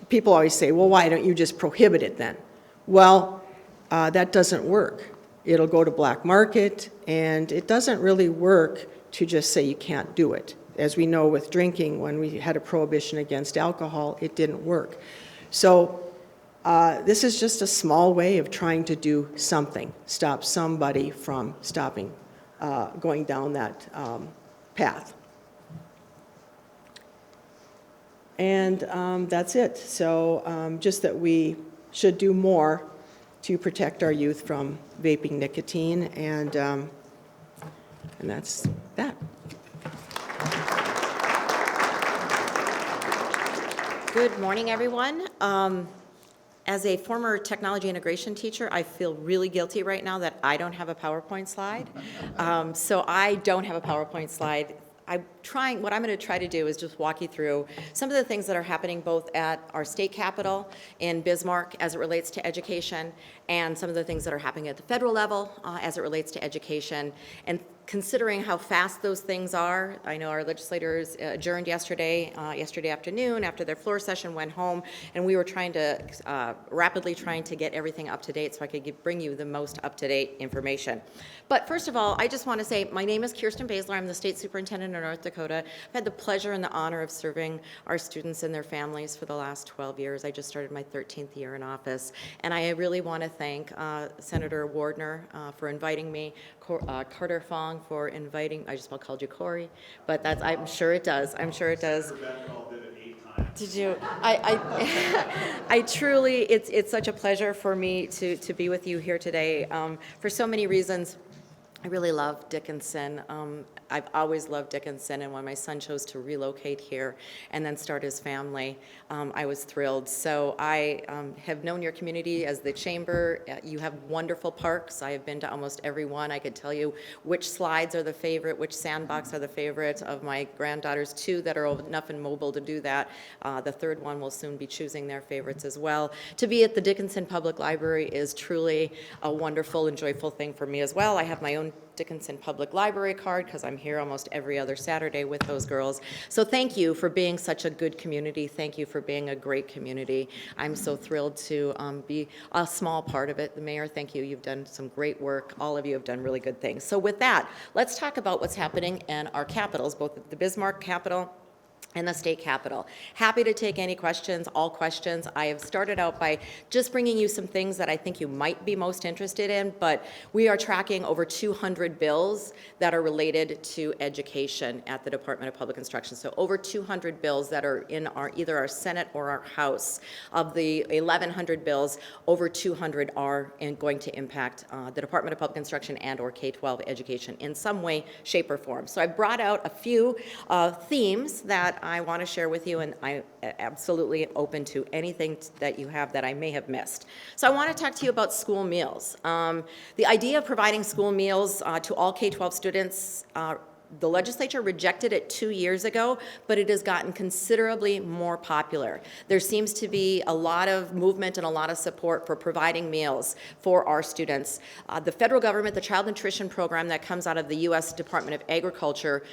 people always say, well, why don't you just prohibit it then? Well, that doesn't work. It'll go to black market, and it doesn't really work to just say you can't do it. As we know with drinking, when we had a prohibition against alcohol, it didn't work. So this is just a small way of trying to do something, stop somebody from going down that path. And that's it. So just that we should do more to protect our youth from vaping nicotine, and that's that. Good morning, everyone. As a former technology integration teacher, I feel really guilty right now that I don't have a PowerPoint slide. So I don't have a PowerPoint slide. What I'm going to try to do is just walk you through some of the things that are happening both at our state capitol in Bismarck as it relates to education, and some of the things that are happening at the federal level as it relates to education. And considering how fast those things are, I know our legislators adjourned yesterday afternoon after their floor session, went home, and we were rapidly trying to get everything up to date so I could bring you the most up-to-date information. But first of all, I just want to say my name is Kirsten Baesler. I'm the state superintendent of North Dakota. I've had the pleasure and the honor of serving our students and their families for the last 12 years. I just started my 13th year in office, and I really want to thank Senator Wardner for inviting me, Carter Fong for inviting, I just about called you Corey, but I'm sure it does. I'm sure it does. Did you? I truly, it's such a pleasure for me to be with you here today for so many reasons. I really love Dickinson. I've always loved Dickinson, and when my son chose to relocate here and then start his family, I was thrilled. So I have known your community as the Chamber. You have wonderful parks. I have been to almost every one. I could tell you which slides are the favorite, which sandbox are the favorite of my granddaughters, 2 that are old enough and mobile to do that. The third one will soon be choosing their favorites as well. To be at the Dickinson Public Library is truly a wonderful and joyful thing for me as well. I have my own Dickinson Public Library card because I'm here almost every other Saturday with those girls. So thank you for being such a good community. Thank you for being a great community. I'm so thrilled to be a small part of it. The mayor, thank you. You've done some great work. All of you have done really good things. So with that, let's talk about what's happening in our capitals, both at the Bismarck Capitol and the state capitol. Happy to take any questions, all questions. I have started out by just bringing you some things that I think you might be most interested in, but we are tracking over 200 bills that are related to education at the Department of Public Instruction. So over 200 bills that are in either our Senate or our House. Of the 1,100 bills, over 200 are going to impact the Department of Public Instruction and or K-12 education in some way, shape, or form. So I brought out a few themes that I want to share with you, and I'm absolutely open to anything that you have that I may have missed. So I want to talk to you about school meals. The idea of providing school meals to all K-12 students, the legislature rejected it 2 years ago, but it has gotten considerably more popular. There seems to be a lot of movement and a lot of support for providing meals for our students. The federal government, the Child Nutrition Program that comes out of the U.S. Department of Agriculture,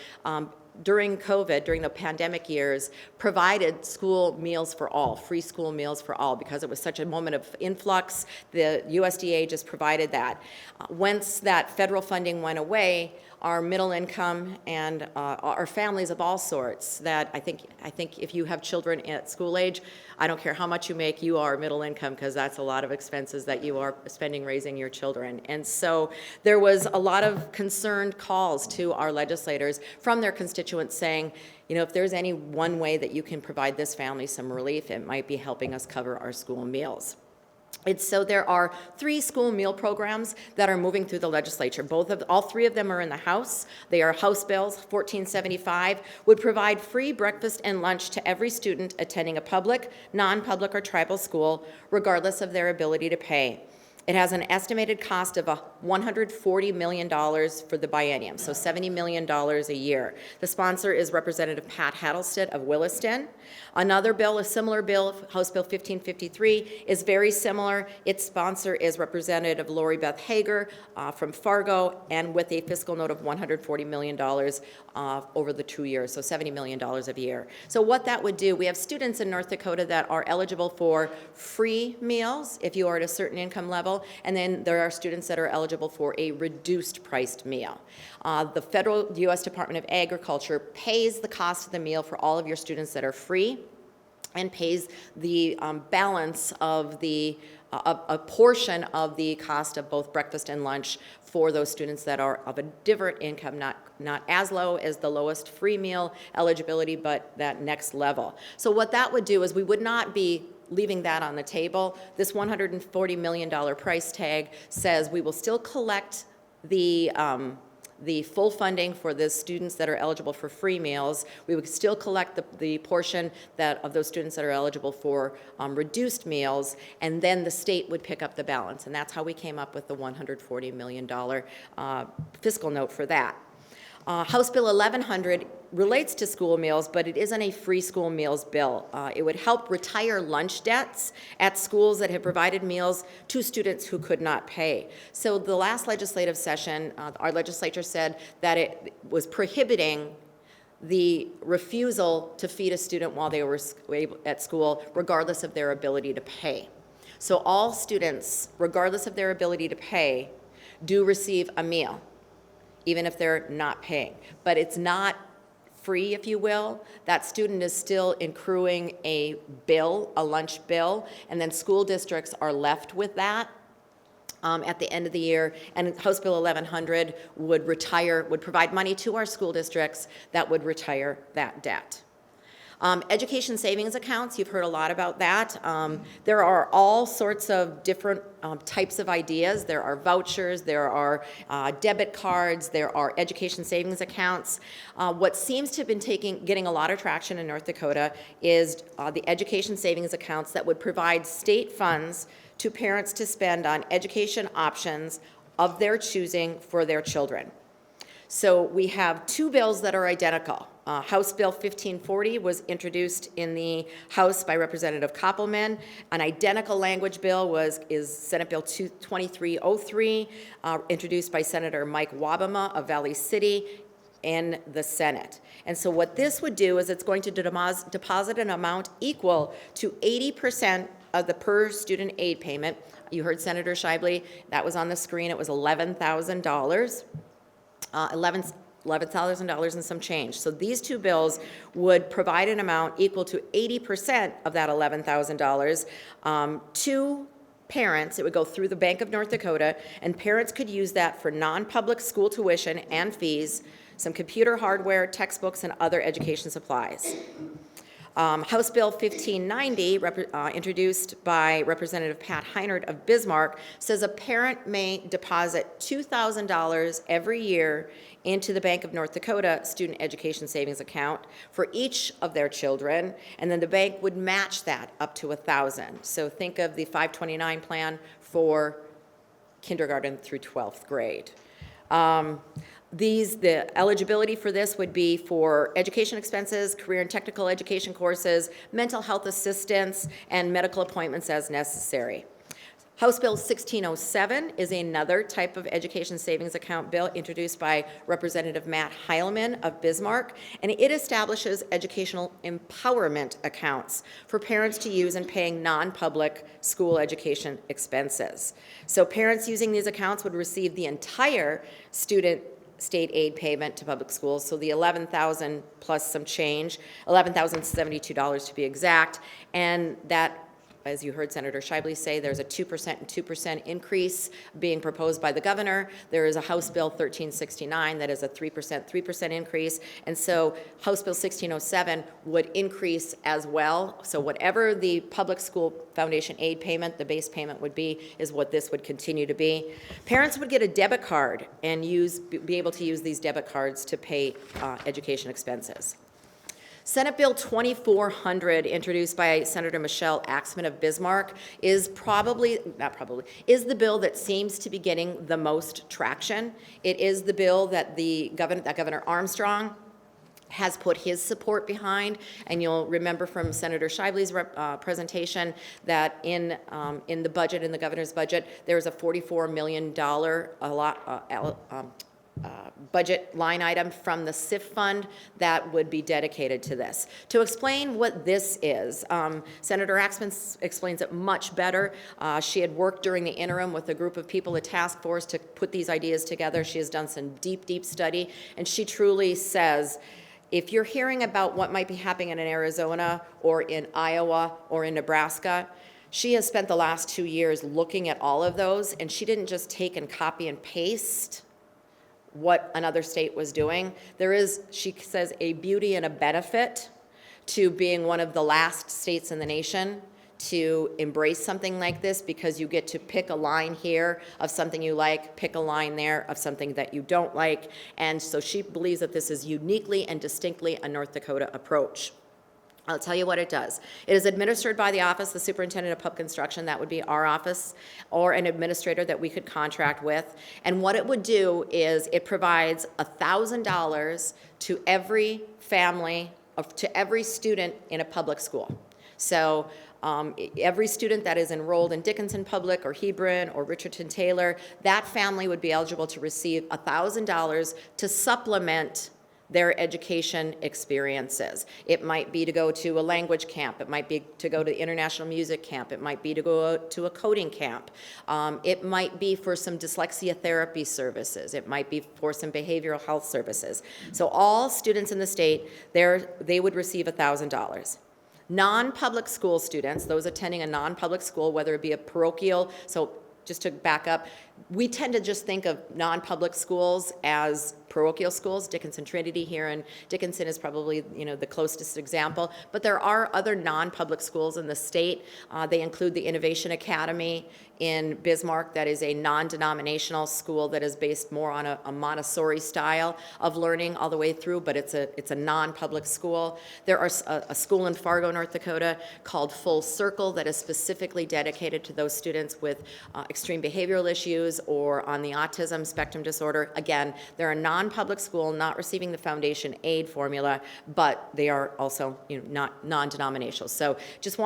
during COVID, during the pandemic years, provided school meals for all, free school meals for all, because it was such a moment of influx. The USDA just provided that. Once that federal funding went away, our middle income and our families of all sorts that I think if you have children at school age, I don't care how much you make, you are middle income, because that's a lot of expenses that you are spending raising your children. And so there was a lot of concerned calls to our legislators from their constituents saying, you know, if there's any one way that you can provide this family some relief, it might be helping us cover our school meals. So there are 3 school meal programs that are moving through the legislature. All 3 of them are in the House. They are House bills. 1475 would provide free breakfast and lunch to every student attending a public, non-public, or tribal school, regardless of their ability to pay. It has an estimated cost of $140 million for the biennium, so $70 million a year. The sponsor is Representative Pat Hattlestead of Williston. Another bill, a similar bill, House Bill 1553, is very similar. Its sponsor is Representative Lori Beth Hager from Fargo, and with a fiscal note of $140 million over the 2 years, so $70 million a year. So what that would do, we have students in North Dakota that are eligible for free meals if you are at a certain income level, and then there are students that are eligible for a reduced priced meal. The federal U.S. Department of Agriculture pays the cost of the meal for all of your students that are free, and pays the balance of a portion of the cost of both breakfast and lunch for those students that are of a different income, not as low as the lowest free meal eligibility, but that next level. So what that would do is we would not be leaving that on the table. This $140 million price tag says we will still collect the full funding for the students that are eligible for free meals. We would still collect the portion of those students that are eligible for reduced meals, and then the state would pick up the balance. And that's how we came up with the $140 million fiscal note for that. House Bill 1100 relates to school meals, but it isn't a free school meals bill. It would help retire lunch debts at schools that have provided meals to students who could not pay. So the last legislative session, our legislature said that it was prohibiting the refusal to feed a student while they were at school, regardless of their ability to pay. So all students, regardless of their ability to pay, do receive a meal, even if they're not paying. But it's not free, if you will. That student is still accruing a bill, a lunch bill, and then school districts are left with that at the end of the year. And House Bill 1100 would provide money to our school districts that would retire that debt. Education savings accounts, you've heard a lot about that. There are all sorts of different types of ideas. There are vouchers, there are debit cards, there are education savings accounts. What seems to have been getting a lot of traction in North Dakota is the education savings accounts that would provide state funds to parents to spend on education options of their choosing for their children. So we have 2 bills that are identical. House Bill 1540 was introduced in the House by Representative Koppelman. An identical language bill is Senate Bill 2303, introduced by Senator Mike Wabama of Valley City in the Senate. And so what this would do is it's going to deposit an amount equal to 80% of the per student aid payment. You heard Senator Schaible, that was on the screen, it was $11,000. $11,000 and some change. So these 2 bills would provide an amount equal to 80% of that $11,000 to parents. It would go through the Bank of North Dakota, and parents could use that for non-public school tuition and fees, some computer hardware, textbooks, and other education supplies. House Bill 1590, introduced by Representative Pat Heinert of Bismarck, says a parent may deposit $2,000 every year into the Bank of North Dakota Student Education Savings Account for each of their children, and then the bank would match that up to $1,000. So think of the 529 plan for kindergarten through 12th grade. The eligibility for this would be for education expenses, career and technical education courses, mental health assistance, and medical appointments as necessary. House Bill 1607 is another type of education savings account bill introduced by Representative Matt Heilman of Bismarck, and it establishes educational empowerment accounts for parents to use in paying non-public school education expenses. So parents using these accounts would receive the entire student state aid payment to public schools, so the $11,000 plus some change, $11,072 to be exact, and that, as you heard Senator Schaible say, there's a 2% and 2% increase being proposed by the governor. There is a House Bill 1369 that is a 3% increase. And so House Bill 1607 would increase as well. So whatever the public school foundation aid payment, the base payment would be, is what this would continue to be. Parents would get a debit card and be able to use these debit cards to pay education expenses. Senate Bill 2400, introduced by Senator Michelle Axman of Bismarck, is the bill that seems to be getting the most traction. It is the bill that Governor Armstrong has put his support behind, and you'll remember from Senator Scheible's presentation that in the budget, in the governor's budget, there's a $44 million budget line item from the SIF fund that would be dedicated to this. To explain what this is, Senator Axman explains it much better. She had worked during the interim with a group of people, a task force, to put these ideas together. She has done some deep, deep study, and she truly says, if you're hearing about what might be happening in Arizona or in Iowa or in Nebraska, she has spent the last 2 years looking at all of those, and she didn't just take and copy and paste what another state was doing. There is, she says, a beauty and a benefit to being one of the last states in the nation to embrace something like this, because you get to pick a line here of something you like, pick a line there of something that you don't like. And so she believes that this is uniquely and distinctly a North Dakota approach. I'll tell you what it does. It is administered by the office, the Superintendent of Public Instruction, that would be our office, or an administrator that we could contract with. And what it would do is it provides $1,000 to every family, to every student in a public school. So every student that is enrolled in Dickinson Public or Hebron or Richardson Taylor, that family would be eligible to receive $1,000 to supplement their education experiences. It might be to go to a language camp. It might be to go to international music camp. It might be to go to a coding camp. It might be for some dyslexia therapy services. It might be for some behavioral health services. So all students in the state, they would receive $1,000. Non-public school students, those attending a non-public school, whether it be a parochial, so just to back up, we tend to just think of non-public schools as parochial schools. Dickinson Trinity here in Dickinson is probably, the closest example, but there are other non-public schools in the state. They include the Innovation Academy in Bismarck, that is a non-denominational school that is based more on a Montessori style of learning all the way through, but it's a non-public school. There are a school in Fargo, North Dakota called Full Circle that is specifically dedicated to those students with extreme behavioral issues or on the autism spectrum disorder. Again, they're a non-public school, not receiving the foundation aid formula, but they are also not non-denominational. So just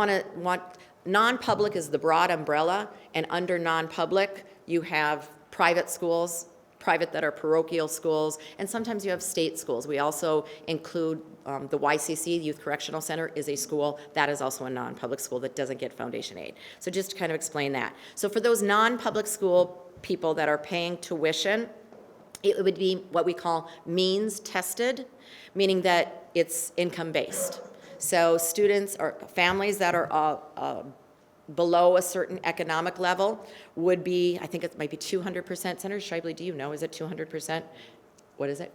non-public is the broad umbrella, and under non-public you have private schools, private that are parochial schools, and sometimes you have state schools. We also include the YCC, Youth Correctional Center, is a school that is also a non-public school that doesn't get foundation aid. So just to kind of explain that. So for those non-public school people that are paying tuition, it would be what we call means tested, meaning that it's income based. So students or families that are below a certain economic level would be, I think it might be 200%. Senator Schaible, do you know, is it 200%? What is it?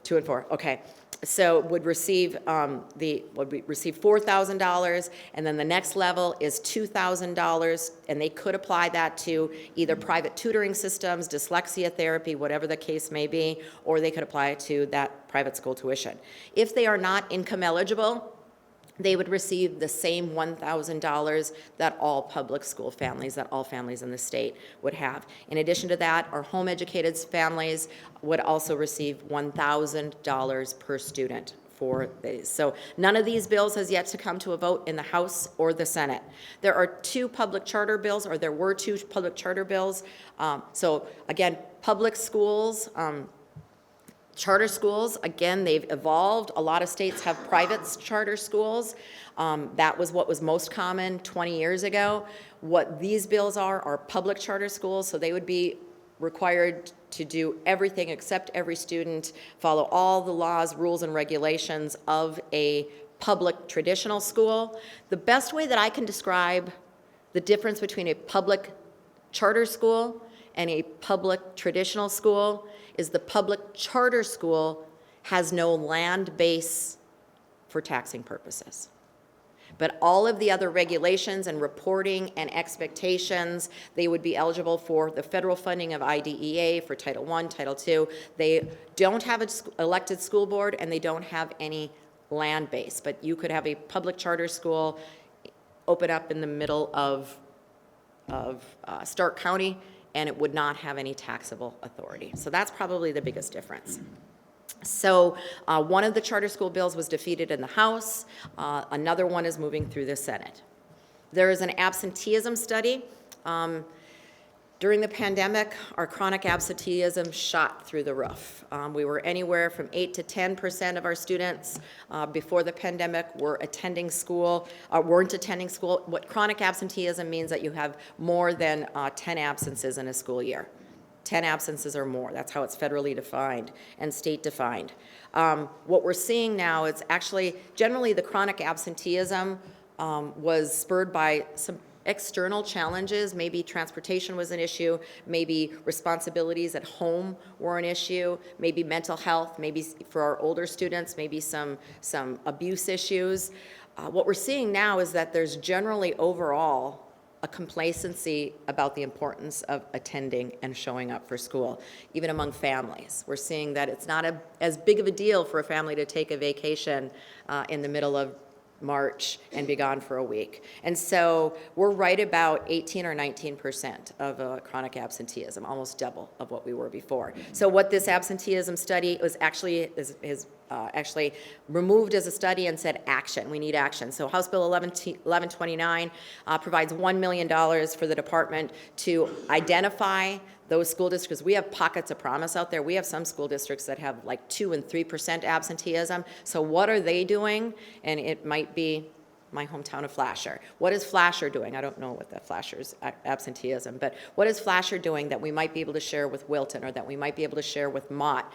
2 and 4, okay. So would receive $4,000, and then the next level is $2,000, and they could apply that to either private tutoring systems, dyslexia therapy, whatever the case may be, or they could apply it to that private school tuition. If they are not income eligible, they would receive the same $1,000 that all public school families, that all families in the state would have. In addition to that, our home educated families would also receive $1,000 per student for these. So none of these bills has yet to come to a vote in the House or the Senate. There are two public charter bills, or there were two public charter bills. So again, public schools, charter schools, again, they've evolved. A lot of states have private charter schools. That was what was most common 20 years ago. What these bills are public charter schools, so they would be required to do everything except every student, follow all the laws, rules, and regulations of a public traditional school. The best way that I can describe the difference between a public charter school and a public traditional school is the public charter school has no land base for taxing purposes. But all of the other regulations and reporting and expectations, they would be eligible for the federal funding of IDEA for Title I, Title II. They don't have an elected school board, and they don't have any land base. But you could have a public charter school open up in the middle of Stark County, and it would not have any taxable authority. So that's probably the biggest difference. So one of the charter school bills was defeated in the House. Another one is moving through the Senate. There is an absenteeism study. During the pandemic, our chronic absenteeism shot through the roof. We were anywhere from 8 to 10% of our students before the pandemic were attending school, weren't attending school. What chronic absenteeism means that you have more than 10 absences in a school year. 10 absences or more. That's how it's federally defined and state defined. What we're seeing now is actually generally the chronic absenteeism was spurred by some external challenges. Maybe transportation was an issue, maybe responsibilities at home were an issue, maybe mental health, maybe for our older students, maybe some abuse issues. What we're seeing now is that there's generally overall a complacency about the importance of attending and showing up for school, even among families. We're seeing that it's not as big of a deal for a family to take a vacation in the middle of March and be gone for a week. And so we're right about 18 or 19% of chronic absenteeism, almost double of what we were before. So what this absenteeism study was actually is actually removed as a study and said action. We need action. So House Bill 1129 provides $1 million for the department to identify those school districts. We have pockets of promise out there. We have some school districts that have like 2 and 3% absenteeism. So what are they doing? And it might be my hometown of Flasher. What is Flasher doing? I don't know what that Flasher's absenteeism, but what is Flasher doing that we might be able to share with Wilton or that we might be able to share with Mott?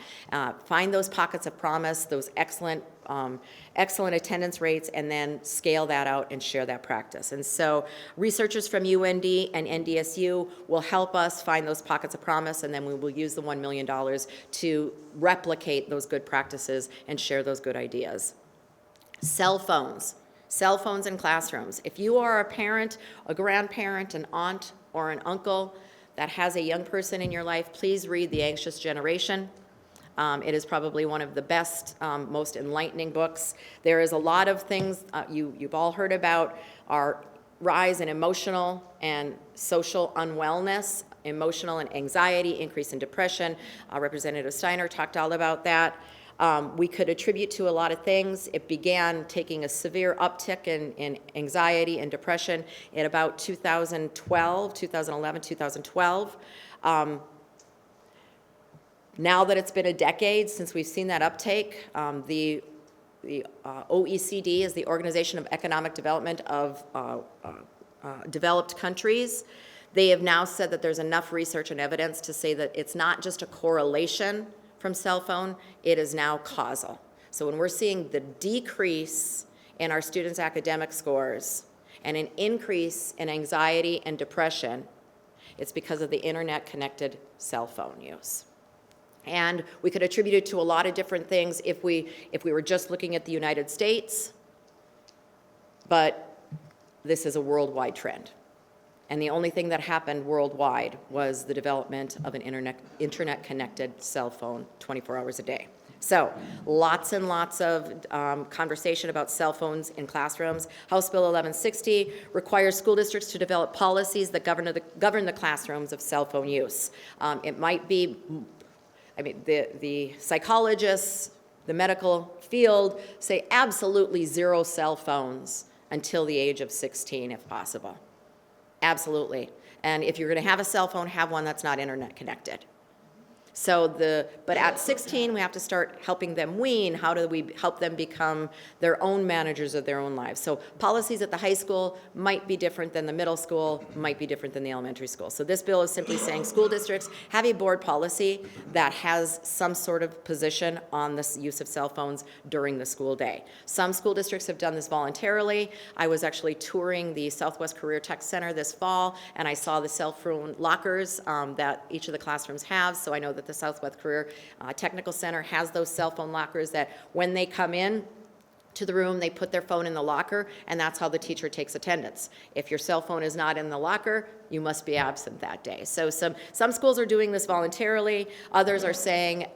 Find those pockets of promise, those excellent attendance rates, and then scale that out and share that practice. And so researchers from UND and NDSU will help us find those pockets of promise, and then we will use the $1 million to replicate those good practices and share those good ideas. Cell phones in classrooms. If you are a parent, a grandparent, an aunt, or an uncle that has a young person in your life, please read The Anxious Generation. It is probably one of the best, most enlightening books. There is a lot of things you've all heard about our rise in emotional and social unwellness, emotional and anxiety, increase in depression. Representative Steiner talked all about that. We could attribute to a lot of things. It began taking a severe uptick in anxiety and depression in about 2011, 2012. Now that it's been a decade since we've seen that uptake, the OECD is the Organization of Economic Development of developed countries. They have now said that there's enough research and evidence to say that it's not just a correlation from cell phone, it is now causal. So when we're seeing the decrease in our students' academic scores and an increase in anxiety and depression, it's because of the internet-connected cell phone use. And we could attribute it to a lot of different things if we were just looking at the United States, but this is a worldwide trend. And the only thing that happened worldwide was the development of an internet-connected cell phone 24 hours a day. So lots and lots of conversation about cell phones in classrooms. House Bill 1160 requires school districts to develop policies that govern the classrooms of cell phone use. It might be, I mean, the psychologists the medical field say absolutely 0 cell phones until the age of 16 if possible. Absolutely. And if you're going to have a cell phone, have one that's not internet connected. But at 16, we have to start helping them wean. How do we help them become their own managers of their own lives? So policies at the high school might be different than the middle school, might be different than the elementary school. So this bill is simply saying school districts have a board policy that has some sort of position on the use of cell phones during the school day. Some school districts have done this voluntarily. I was actually touring the Southwest Career Tech Center this fall, and I saw the cell phone lockers that each of the classrooms have, so I know that the Southwest Career Technical Center has those cell phone lockers that when they come in to the room, they put their phone in the locker, and that's how the teacher takes attendance. If your cell phone is not in the locker, you must be absent that day. So some schools are doing this voluntarily. Others are saying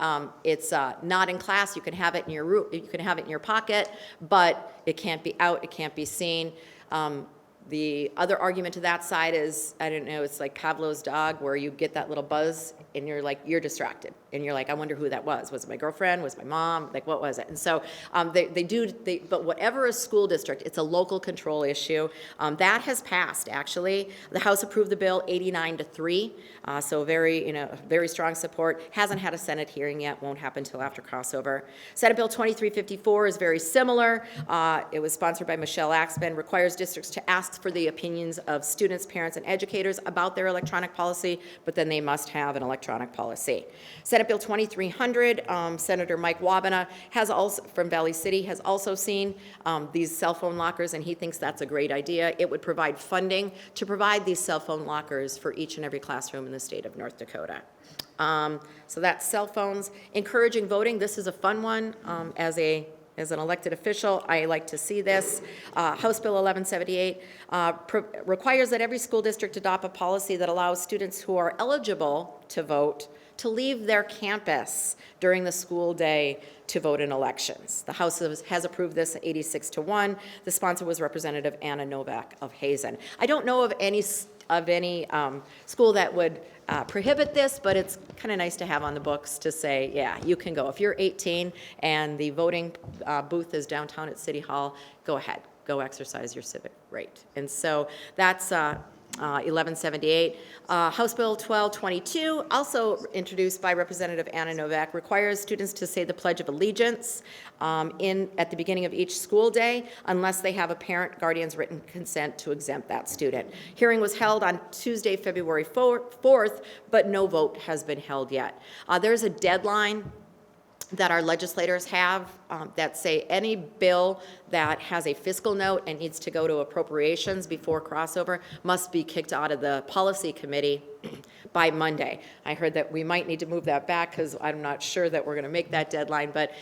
it's not in class. You can have it in you can have it in your pocket, but it can't be out. It can't be seen. The other argument to that side is, I don't know, it's like Pavlov's dog, where you get that little buzz and you're distracted. And you're like, I wonder who that was. Was it my girlfriend? Was it my mom? Like, what was it? And so but whatever a school district, it's a local control issue. That has passed, actually. The House approved the bill 89-3, so very strong support. Hasn't had a Senate hearing yet, won't happen until after crossover. Senate Bill 2354 is very similar. It was sponsored by Michelle Axman, requires districts to ask for the opinions of students, parents, and educators about their electronic policy, but then they must have an electronic policy. Senate Bill 2300, Senator Mike Wabena from Valley City has also seen these cell phone lockers, and he thinks that's a great idea. It would provide funding to provide these cell phone lockers for each and every classroom in the state of North Dakota. So that's cell phones. Encouraging voting, this is a fun one. As an elected official, I like to see this. House Bill 1178 requires that every school district adopt a policy that allows students who are eligible to vote to leave their campus during the school day to vote in elections. The House has approved this 86-1. The sponsor was Representative Anna Novak of Hazen. I don't know of any school that would prohibit this, but it's kind of nice to have on the books to say, yeah, you can go. If you're 18 and the voting booth is downtown at City Hall, go ahead. Go exercise your civic right. And so that's 1178. House Bill 1222, also introduced by Representative Anna Novak, requires students to say the Pledge of Allegiance at the beginning of each school day unless they have a parent guardian's written consent to exempt that student. Hearing was held on Tuesday, February 4th, but no vote has been held yet. There's a deadline that our legislators have that say any bill that has a fiscal note and needs to go to appropriations before crossover must be kicked out of the policy committee by Monday. I heard that we might need to move that back because I'm not sure that we're going to make that deadline, but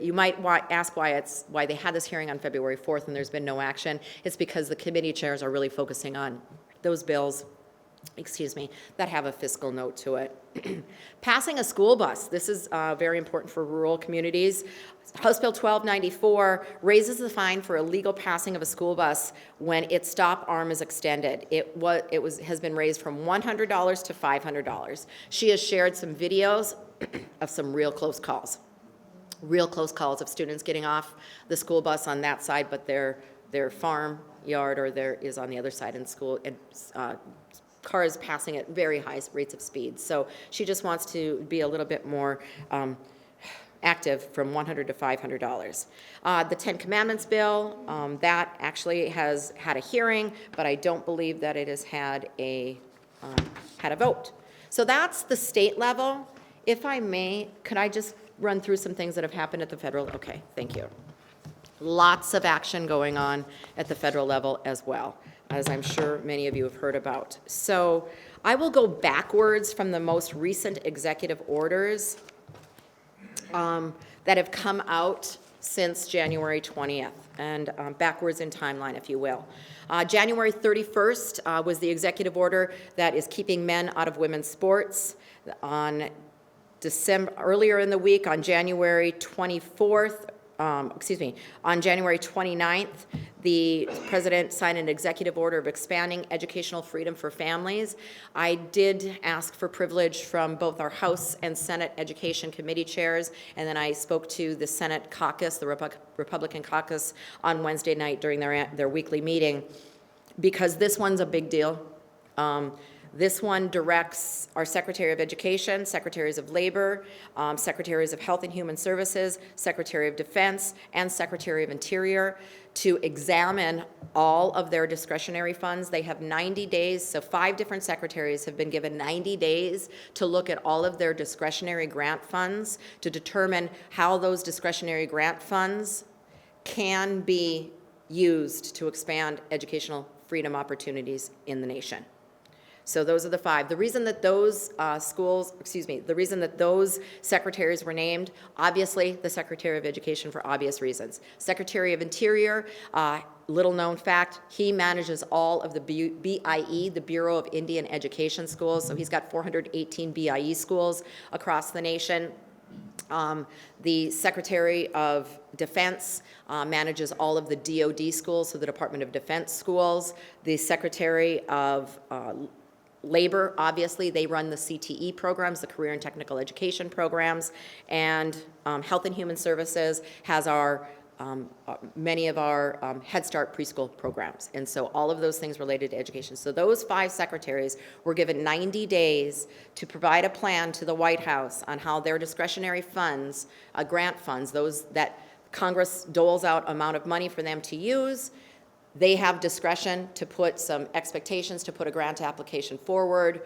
you might ask why they had this hearing on February 4th and there's been no action. It's because the committee chairs are really focusing on those bills that have a fiscal note to it. Passing a school bus. This is very important for rural communities. House Bill 1294 raises the fine for illegal passing of a school bus when its stop arm is extended. It has been raised from $100 to $500. She has shared some videos of some real close calls of students getting off the school bus on that side, but their farm yard is on the other side in school, and cars passing at very high rates of speed. So she just wants to be a little bit more active from $100 to $500. The Ten Commandments bill, that actually has had a hearing, but I don't believe that it has had a vote. So that's the state level. If I may, could I just run through some things that have happened at the federal? Okay, thank you. Lots of action going on at the federal level as well, as I'm sure many of you have heard about. So I will go backwards from the most recent executive orders that have come out since January 20th, and backwards in timeline, if you will. January 31st was the executive order that is keeping men out of women's sports. Earlier in the week, on January 24th, on January 29th, the president signed an executive order of expanding educational freedom for families. I did ask for privilege from both our House and Senate Education Committee chairs, and then I spoke to the Senate caucus, the Republican caucus, on Wednesday night during their weekly meeting, because this one's a big deal. This one directs our Secretary of Education, Secretaries of Labor, Secretaries of Health and Human Services, Secretary of Defense, and Secretary of Interior to examine all of their discretionary funds. They have 90 days, so 5 different secretaries have been given 90 days to look at all of their discretionary grant funds to determine how those discretionary grant funds can be used to expand educational freedom opportunities in the nation. So those are the 5. The reason that those the reason that those secretaries were named, obviously the Secretary of Education for obvious reasons. Secretary of Interior, little known fact, he manages all of the BIE, the Bureau of Indian Education schools. So he's got 418 BIE schools across the nation. The Secretary of Defense manages all of the DoD schools, so the Department of Defense schools. The Secretary of Labor, obviously, they run the CTE programs, the Career and Technical Education programs, and Health and Human Services has our many of our Head Start preschool programs, and so all of those things related to education. So those 5 secretaries were given 90 days to provide a plan to the White House on how their discretionary funds, grant funds, those that Congress doles out amount of money for them to use, they have discretion to put some expectations, to put a grant application forward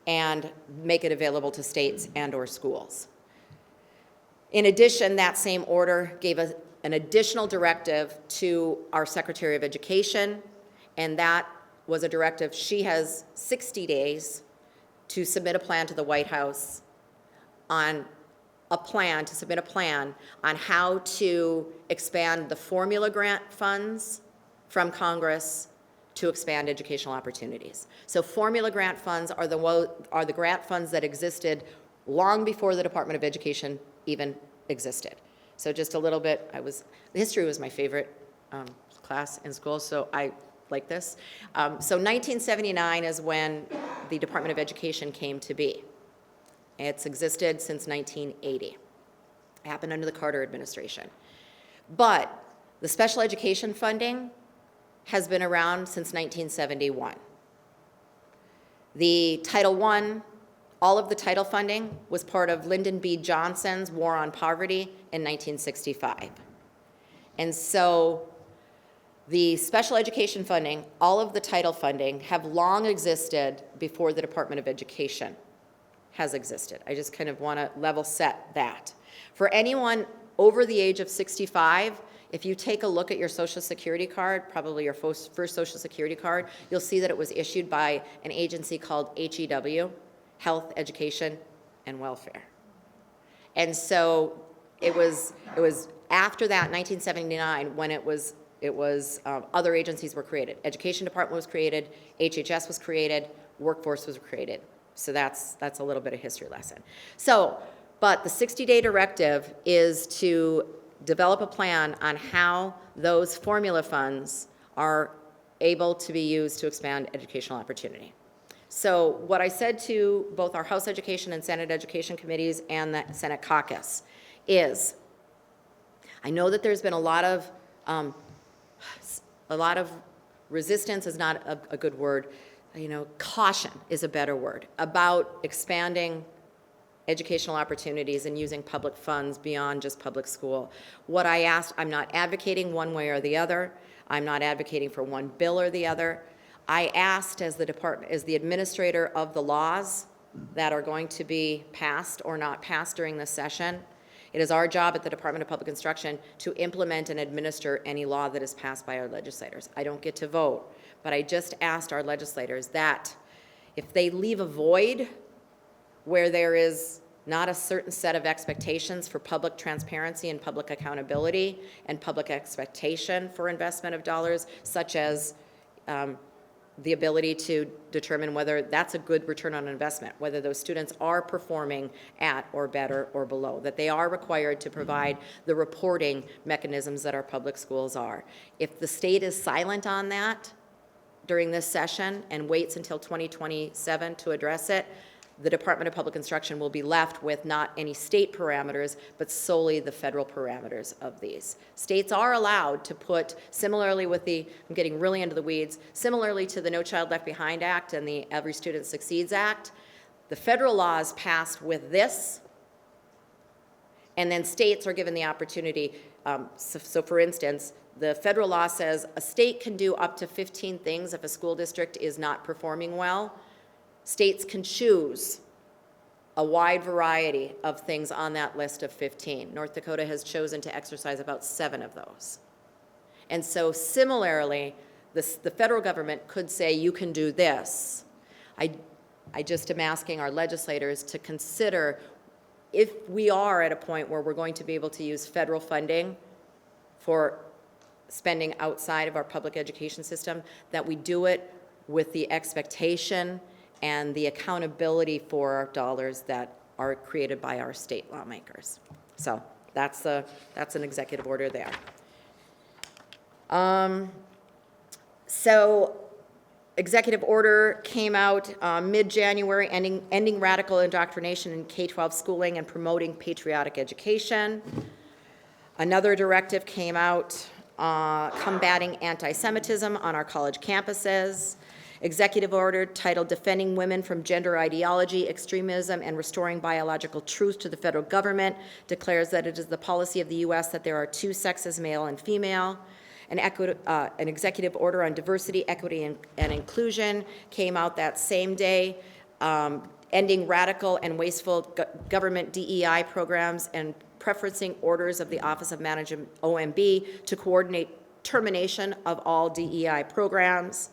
and make it available to states and or schools. In addition, that same order gave an additional directive to our Secretary of Education, and that was a directive. She has 60 days to submit a plan to the White House on to submit a plan on how to expand the formula grant funds from Congress to expand educational opportunities. So formula grant funds are the grant funds that existed long before the Department of Education even existed. So just a little bit, history was my favorite class in school, so I like this. So 1979 is when the Department of Education came to be. It's existed since 1980. It happened under the Carter administration. But the special education funding has been around since 1971. The Title I, all of the title funding was part of Lyndon B. Johnson's War on Poverty in 1965. And so the special education funding, all of the title funding have long existed before the Department of Education has existed. I just kind of want to level set that. For anyone over the age of 65, if you take a look at your Social Security card, probably your first Social Security card, you'll see that it was issued by an agency called HEW, Health, Education, and Welfare. And so it was after that, 1979, when other agencies were created. Education Department was created, HHS was created, Workforce was created. So that's a little bit of history lesson. So, but the 60-day directive is to develop a plan on how those formula funds are able to be used to expand educational opportunity. So what I said to both our House Education and Senate Education Committees and the Senate caucus is, I know that there's been a lot of resistance is not a good word, caution is a better word, about expanding educational opportunities and using public funds beyond just public school. What I asked, I'm not advocating one way or the other. I'm not advocating for one bill or the other. I asked as the administrator of the laws that are going to be passed or not passed during this session, it is our job at the Department of Public Instruction to implement and administer any law that is passed by our legislators. I don't get to vote, but I just asked our legislators that if they leave a void where there is not a certain set of expectations for public transparency and public accountability and public expectation for investment of dollars, such as the ability to determine whether that's a good return on investment, whether those students are performing at or better or below, that they are required to provide the reporting mechanisms that our public schools are. If the state is silent on that during this session and waits until 2027 to address it, the Department of Public Instruction will be left with not any state parameters, but solely the federal parameters of these. States are allowed to put, similarly with the, I'm getting really into the weeds, similarly to the No Child Left Behind Act and the Every Student Succeeds Act, the federal laws passed with this, and then states are given the opportunity. So for instance, the federal law says a state can do up to 15 things if a school district is not performing well. States can choose a wide variety of things on that list of 15. North Dakota has chosen to exercise about 7 of those. And so similarly, the federal government could say, you can do this. I just am asking our legislators to consider if we are at a point where we're going to be able to use federal funding for spending outside of our public education system, that we do it with the expectation and the accountability for our dollars that are created by our state lawmakers. So that's an executive order there. So executive order came out mid-January, ending radical indoctrination in K-12 schooling and promoting patriotic education. Another directive came out combating anti-Semitism on our college campuses. Executive order titled Defending Women from Gender Ideology, Extremism, and Restoring Biological Truth to the Federal Government declares that it is the policy of the U.S. that there are 2 sexes, male and female. An executive order on diversity, equity, and inclusion came out that same day, ending radical and wasteful government DEI programs and preferencing orders of the Office of Management, OMB, to coordinate termination of all DEI programs.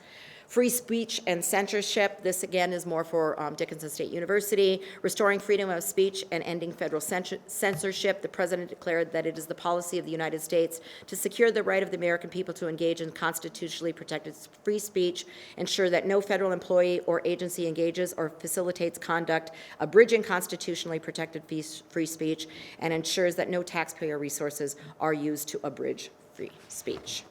Free speech and censorship, this again is more for Dickinson State University. Restoring freedom of speech and ending federal censorship. The president declared that it is the policy of the United States to secure the right of the American people to engage in constitutionally protected free speech, ensure that no federal employee or agency engages or facilitates conduct abridging constitutionally protected free speech, and ensures that no taxpayer resources are used to abridge free speech.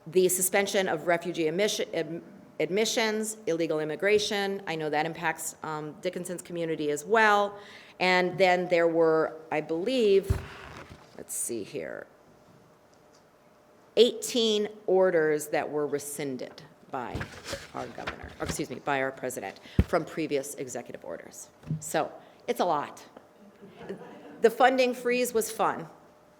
The suspension of refugee admissions, illegal immigration, I know that impacts Dickinson's community as well. And then there were, I believe, let's see here, 18 orders that were rescinded by our governor, or excuse me, by our president from previous executive orders. So it's a lot. The funding freeze was fun.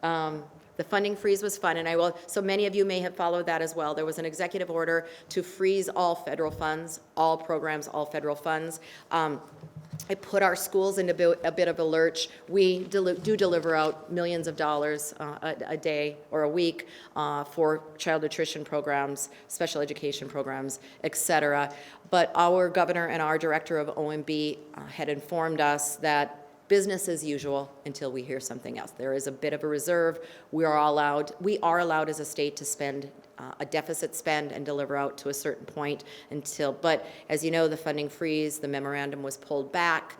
The funding freeze was fun, and so many of you may have followed that as well. There was an executive order to freeze all federal funds, all programs, all federal funds. It put our schools into a bit of a lurch. We do deliver out millions of dollars a day or a week for child nutrition programs, special education programs, et cetera. But our governor and our director of OMB had informed us that business as usual until we hear something else. There is a bit of a reserve. We are allowed as a state to spend a deficit spend and deliver out to a certain point but as you know, the funding freeze, the memorandum was pulled back.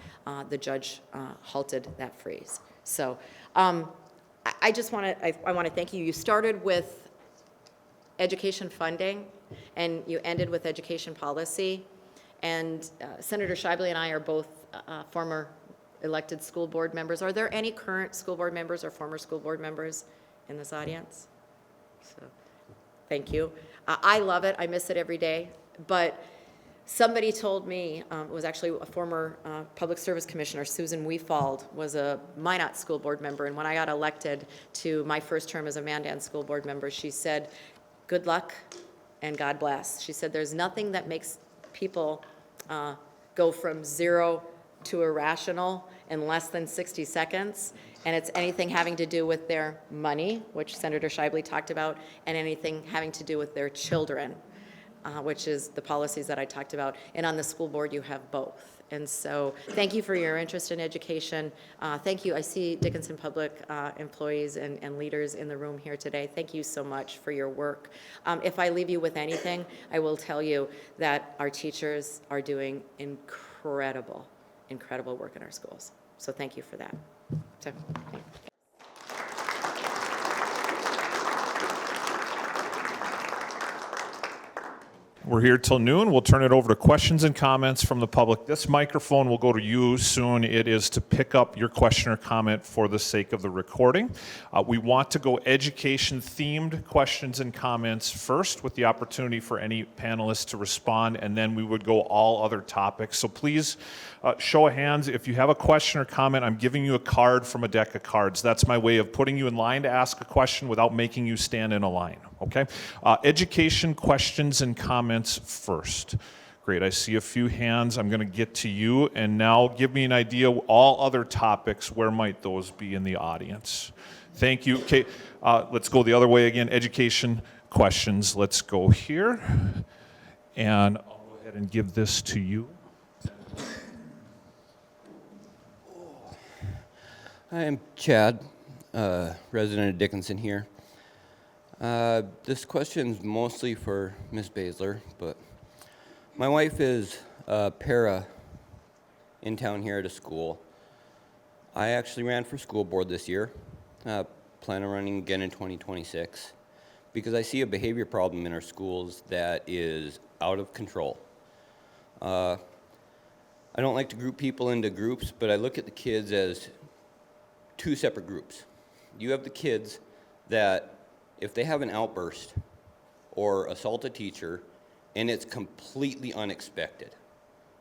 The judge halted that freeze. So I want to thank you. You started with education funding and you ended with education policy. And Senator Schaible and I are both former elected school board members. Are there any current school board members or former school board members in this audience? So, thank you. I love it. I miss it every day. But somebody told me, it was actually a former public service commissioner, Susan Weefald, was a Minot school board member. And when I got elected to my first term as a Mandan school board member, she said, good luck and God bless. She said, there's nothing that makes people go from zero to irrational in less than 60 seconds, and it's anything having to do with their money, which Senator Schaible talked about, and anything having to do with their children. which is the policies that I talked about, and on the school board you have both. And so thank you for your interest in education. Thank you. I see Dickinson Public employees and leaders in the room here today. Thank you so much for your work. If I leave you with anything, I will tell you that our teachers are doing incredible work in our schools. So thank you for that. So, thank you. We're here till noon. We'll turn it over to questions and comments from the public. This microphone will go to you soon. It is to pick up your question or comment for the sake of the recording. We want to go education-themed questions and comments first, with the opportunity for any panelists to respond, and then we would go all other topics. So please, show of hands. If you have a question or comment, I'm giving you a card from a deck of cards. That's my way of putting you in line to ask a question without making you stand in a line, okay? Education questions and comments first. Great, I see a few hands. I'm going to get to you, and now give me an idea, all other topics, where might those be in the audience? Thank you. Okay, let's go the other way again. Education questions. Let's go here, and I'll go ahead and give this to you. Hi, I'm Chad, resident of Dickinson here. This question's mostly for Ms. Baesler, but my wife is a para in town here at a school. I actually ran for school board this year, plan on running again in 2026, because I see a behavior problem in our schools that is out of control. I don't like to group people into groups, but I look at the kids as two separate groups. You have the kids that, if they have an outburst or assault a teacher and it's completely unexpected,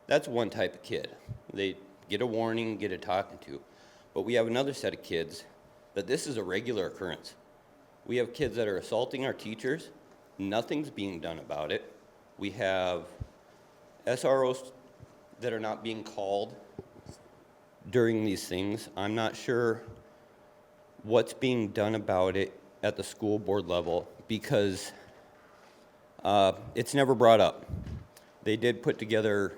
that's one type of kid. They get a warning, get a talking to. But we have another set of kids that this is a regular occurrence. We have kids that are assaulting our teachers, nothing's being done about it. We have SROs that are not being called during these things. I'm not sure what's being done about it at the school board level, because it's never brought up. They did put together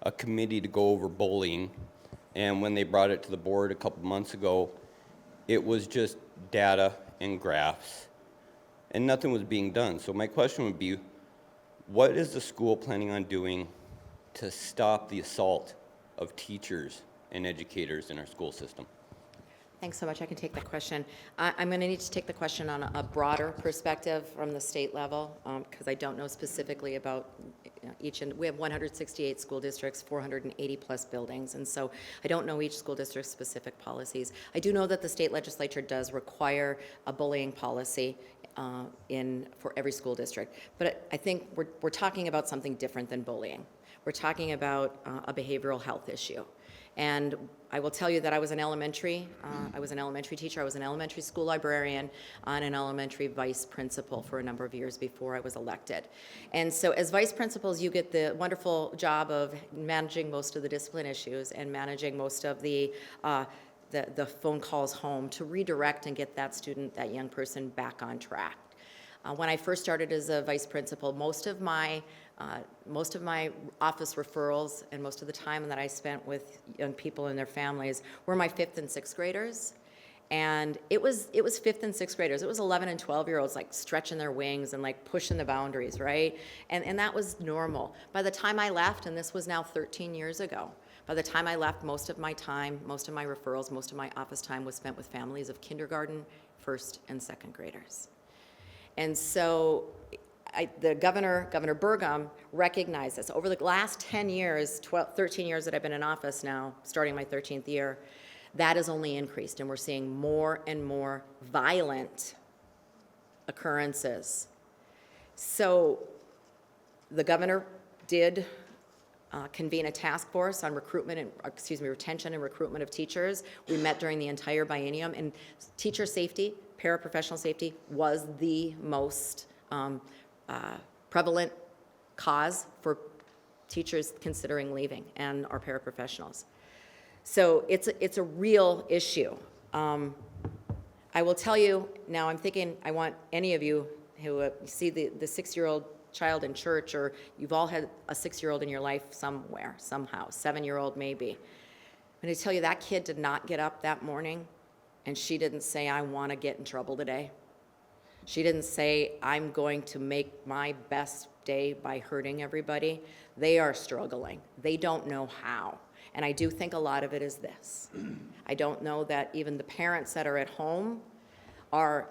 a committee to go over bullying, and when they brought it to the board a couple months ago, it was just data and graphs, and nothing was being done. So my question would be, what is the school planning on doing to stop the assault of teachers and educators in our school system? Thanks so much. I can take that question. I'm going to need to take the question on a broader perspective from the state level, because I don't know specifically about each. And we have 168 school districts, 480 plus buildings, and so I don't know each school district's specific policies. I do know that the state legislature does require a bullying policy for every school district, but I think we're talking about something different than bullying. We're talking about a behavioral health issue. And I will tell you that I was an elementary teacher, I was an elementary school librarian, and an elementary vice principal for a number of years before I was elected. And so as vice principals, you get the wonderful job of managing most of the discipline issues and managing most of the phone calls home to redirect and get that student, that young person, back on track. When I first started as a vice principal, most of my office referrals and most of the time that I spent with young people and their families were my 5th and 6th graders. And it was 5th and 6th graders. It was 11 and 12-year-olds like stretching their wings and like pushing the boundaries, right? And that was normal. By the time I left, and this was now 13 years ago, by the time I left, most of my time, most of my referrals, most of my office time was spent with families of kindergarten, 1st and 2nd graders. And so the Governor Burgum, recognized this. Over the last 10 years, 13 years that I've been in office now, starting my 13th year, that has only increased, and we're seeing more and more violent occurrences. So the governor did convene a task force on retention and recruitment of teachers. We met during the entire biennium, and teacher safety, paraprofessional safety, was the most prevalent cause for teachers considering leaving, and our paraprofessionals. So it's a real issue. I will tell you now, I'm thinking, I want any of you who see the 6-year-old child in church, or you've all had a 6-year-old in your life somewhere, somehow, 7-year-old maybe. I'm going to tell you, that kid did not get up that morning, and she didn't say, I want to get in trouble today. She didn't say, I'm going to make my best day by hurting everybody. They are struggling. They don't know how. And I do think a lot of it is this. I don't know that even the parents that are at home are,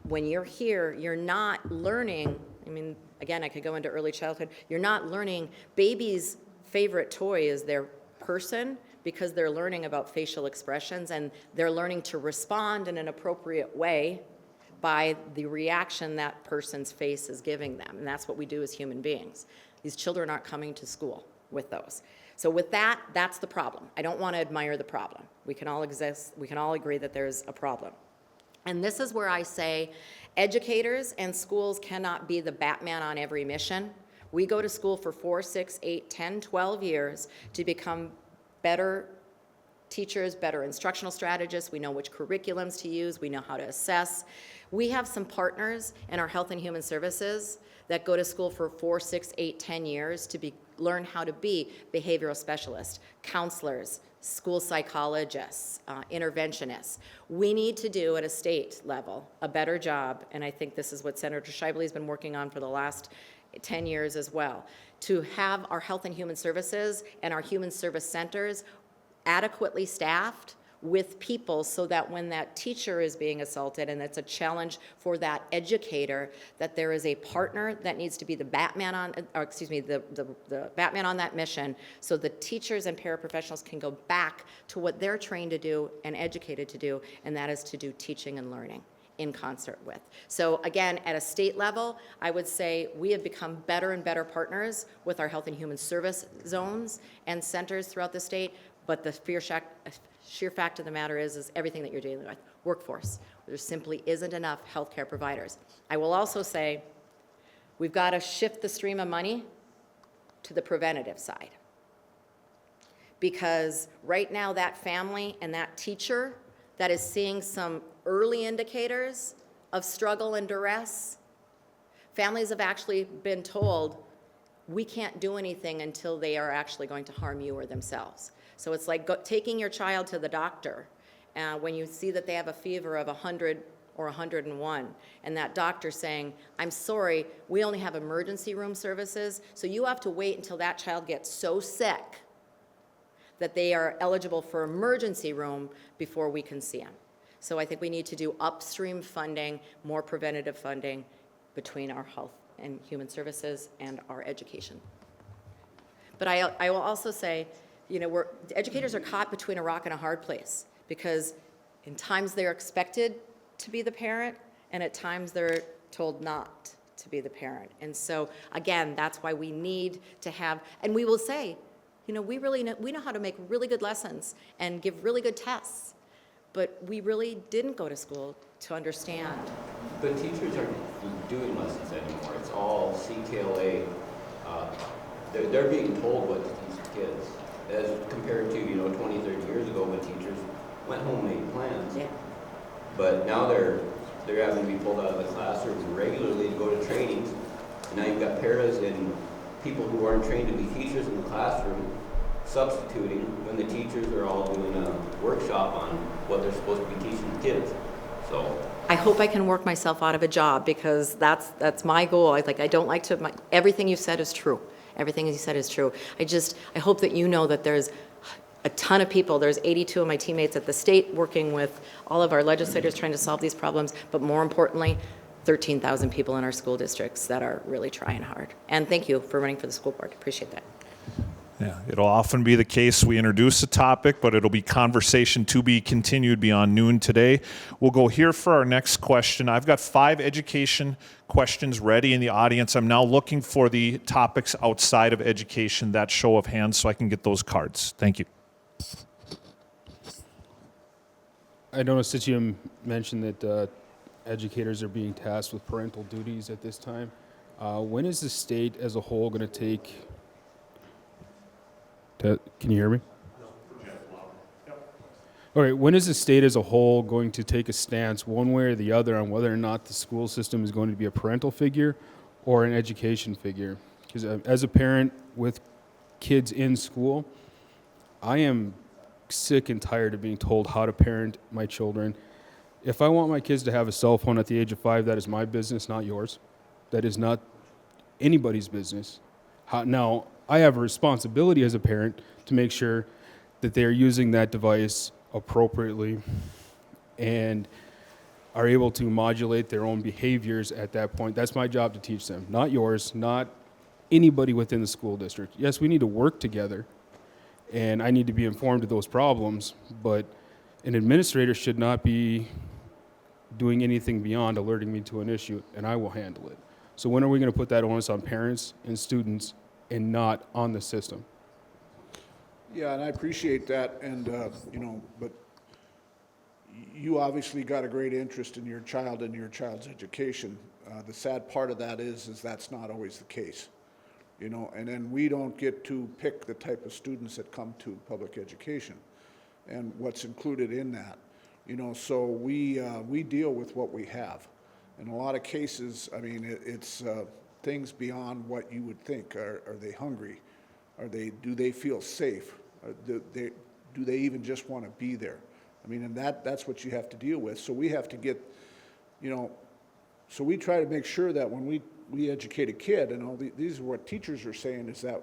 when you're here, you're not learning. I mean, again, I could go into early childhood. You're not learning. Baby's favorite toy is their person, because they're learning about facial expressions, and they're learning to respond in an appropriate way by the reaction that person's face is giving them. And that's what we do as human beings. These children aren't coming to school with those. So with that, that's the problem. I don't want to admire the problem. We can all agree that there's a problem. And this is where I say educators and schools cannot be the Batman on every mission. We go to school for 4, 6, 8, 10, 12 years to become better teachers, better instructional strategists. We know which curriculums to use. We know how to assess. We have some partners in our health and human services that go to school for 4, 6, 8, 10 years to learn how to be behavioral specialists, counselors, school psychologists, interventionists. We need to do at a state level a better job, and I think this is what Senator Schaible has been working on for the last 10 years as well, to have our health and human services and our human service centers adequately staffed with people, so that when that teacher is being assaulted and it's a challenge for that educator, that there is a partner that needs to be the Batman on, or excuse me, the Batman on that mission, so the teachers and paraprofessionals can go back to what they're trained to do and educated to do, and that is to do teaching and learning in concert with. So again, at a state level, I would say we have become better and better partners with our health and human service zones and centers throughout the state, but the sheer fact of the matter is everything that you're dealing with. Workforce. There simply isn't enough healthcare providers. I will also say we've got to shift the stream of money to the preventative side. Because right now that family and that teacher that is seeing some early indicators of struggle and duress, families have actually been told, we can't do anything until they are actually going to harm you or themselves. So it's like taking your child to the doctor when you see that they have a fever of 100 or 101, and that doctor saying, I'm sorry, we only have emergency room services, so you have to wait until that child gets so sick that they are eligible for emergency room before we can see them. So I think we need to do upstream funding, more preventative funding between our health and human services and our education. But I will also say, educators are caught between a rock and a hard place, because in times they're expected to be the parent, and at times they're told not to be the parent. And so again, that's why we need to have, and we will say, we know how to make really good lessons and give really good tests, but we really didn't go to school to understand. But teachers aren't doing lessons anymore. It's all CKLA. They're being told what to teach kids, as compared to 20, 30 years ago when teachers went home and made plans. Yeah. But now they're having to be pulled out of the classroom regularly to go to trainings. And now you've got paras and people who aren't trained to be teachers in the classroom substituting when the teachers are all doing a workshop on what they're supposed to be teaching the kids. So I hope I can work myself out of a job, because that's my goal. I don't like to, everything you said is true. Everything you said is true. I hope that you know that there's a ton of people. There's 82 of my teammates at the state working with all of our legislators trying to solve these problems, but more importantly, 13,000 people in our school districts that are really trying hard. And thank you for running for the school board. Appreciate that. Yeah, it'll often be the case we introduce a topic, but it'll be conversation to be continued beyond noon today. We'll go here for our next question. I've got 5 education questions ready in the audience. I'm now looking for the topics outside of education, that show of hands, so I can get those cards. Thank you. I noticed that you mentioned that educators are being tasked with parental duties at this time. When is the state as a whole going to take... Can you hear me? All right, when is the state as a whole going to take a stance one way or the other on whether or not the school system is going to be a parental figure or an education figure. Because as a parent with kids in school, I am sick and tired of being told how to parent my children. If I want my kids to have a cell phone at the age of 5, that is my business, not yours. That is not anybody's business. Now, I have a responsibility as a parent to make sure that they are using that device appropriately and are able to modulate their own behaviors at that point. That's my job to teach them, not yours, not anybody within the school district. Yes, we need to work together, and I need to be informed of those problems, but an administrator should not be doing anything beyond alerting me to an issue, and I will handle it. So when are we going to put that onus on parents and students and not on the system? Yeah, and I appreciate that, and, but you obviously got a great interest in your child and your child's education. The sad part of that is that's not always the case, and then we don't get to pick the type of students that come to public education and what's included in that, so we deal with what we have. In a lot of cases, I mean, it's things beyond what you would think. Are they hungry? Do they feel safe? Do they even just want to be there? I mean, and that's what you have to deal with. So we have to get, so we try to make sure that when we educate a kid, and these are what teachers are saying, is that,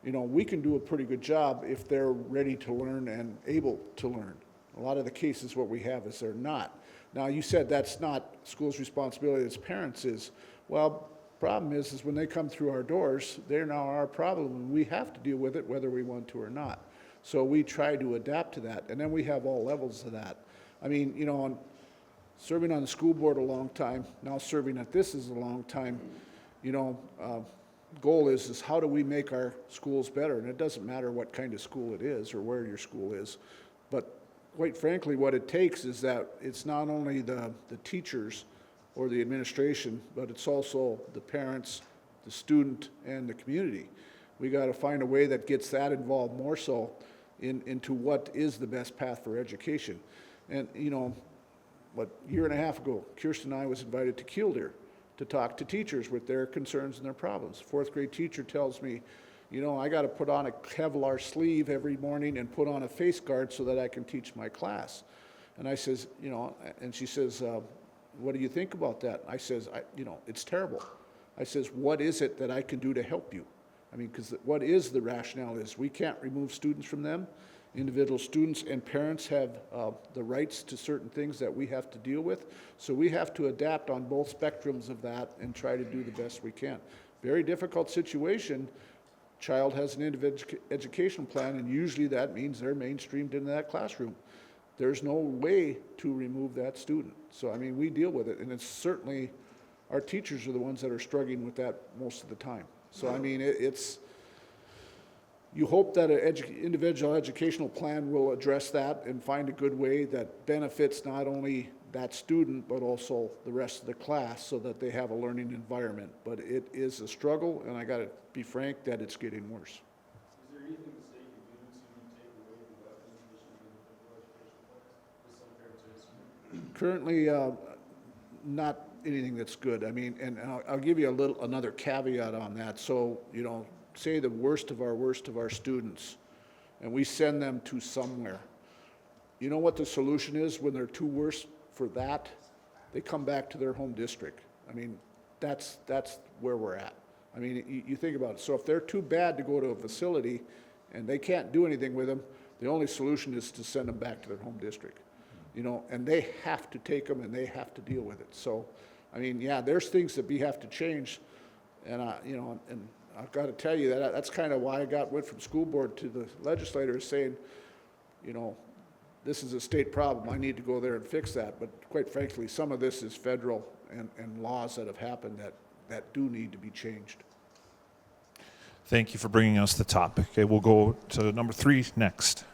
we can do a pretty good job if they're ready to learn and able to learn. A lot of the cases what we have is they're not. Now, you said that's not school's responsibility, it's parents' is. Well, problem is when they come through our doors, they're now our problem, and we have to deal with it whether we want to or not. So we try to adapt to that, and then we have all levels of that. I mean, serving on the school board a long time, now serving at this is a long time, goal is how do we make our schools better? And it doesn't matter what kind of school it is or where your school is, but quite frankly, what it takes is that it's not only the teachers or the administration, but it's also the parents, the student, and the community. We got to find a way that gets that involved more so into what is the best path for education. And, a year and a half ago, Kirsten and I was invited to Killdeer to talk to teachers with their concerns and their problems. Fourth grade teacher tells me, I got to put on a Kevlar sleeve every morning and put on a face guard so that I can teach my class. And I says, and she says, what do you think about that? I says, it's terrible. I says, what is it that I can do to help you? I mean, because what is the rationale is we can't remove students from them. Individual students and parents have the rights to certain things that we have to deal with. So we have to adapt on both spectrums of that and try to do the best we can. Very difficult situation. Child has an individual education plan, and usually that means they're mainstreamed into that classroom. There's no way to remove that student. So, I mean, we deal with it, and it's certainly our teachers are the ones that are struggling with that most of the time. So, I mean, you hope that an individual educational plan will address that and find a good way that benefits not only that student, but also the rest of the class so that they have a learning environment. But it is a struggle, and I got to be frank that it's getting worse. Is there anything the state can do to take away the weapons issues in the education plans with some parents? Currently, not anything that's good. I mean, and I'll give you another caveat on that. So, say the worst of our students, and we send them to somewhere. You know what the solution is when they're too worse for that? They come back to their home district. I mean, that's where we're at. I mean, you think about it. So if they're too bad to go to a facility and they can't do anything with them, the only solution is to send them back to their home district. And they have to take them and they have to deal with it. So, I mean, yeah, there's things that we have to change, and and I've got to tell you that's kind of why I went from school board to the legislators saying, this is a state problem. I need to go there and fix that. But quite frankly, some of this is federal and laws that have happened that do need to be changed. Thank you for bringing us the topic. Okay, we'll go to number 3 next.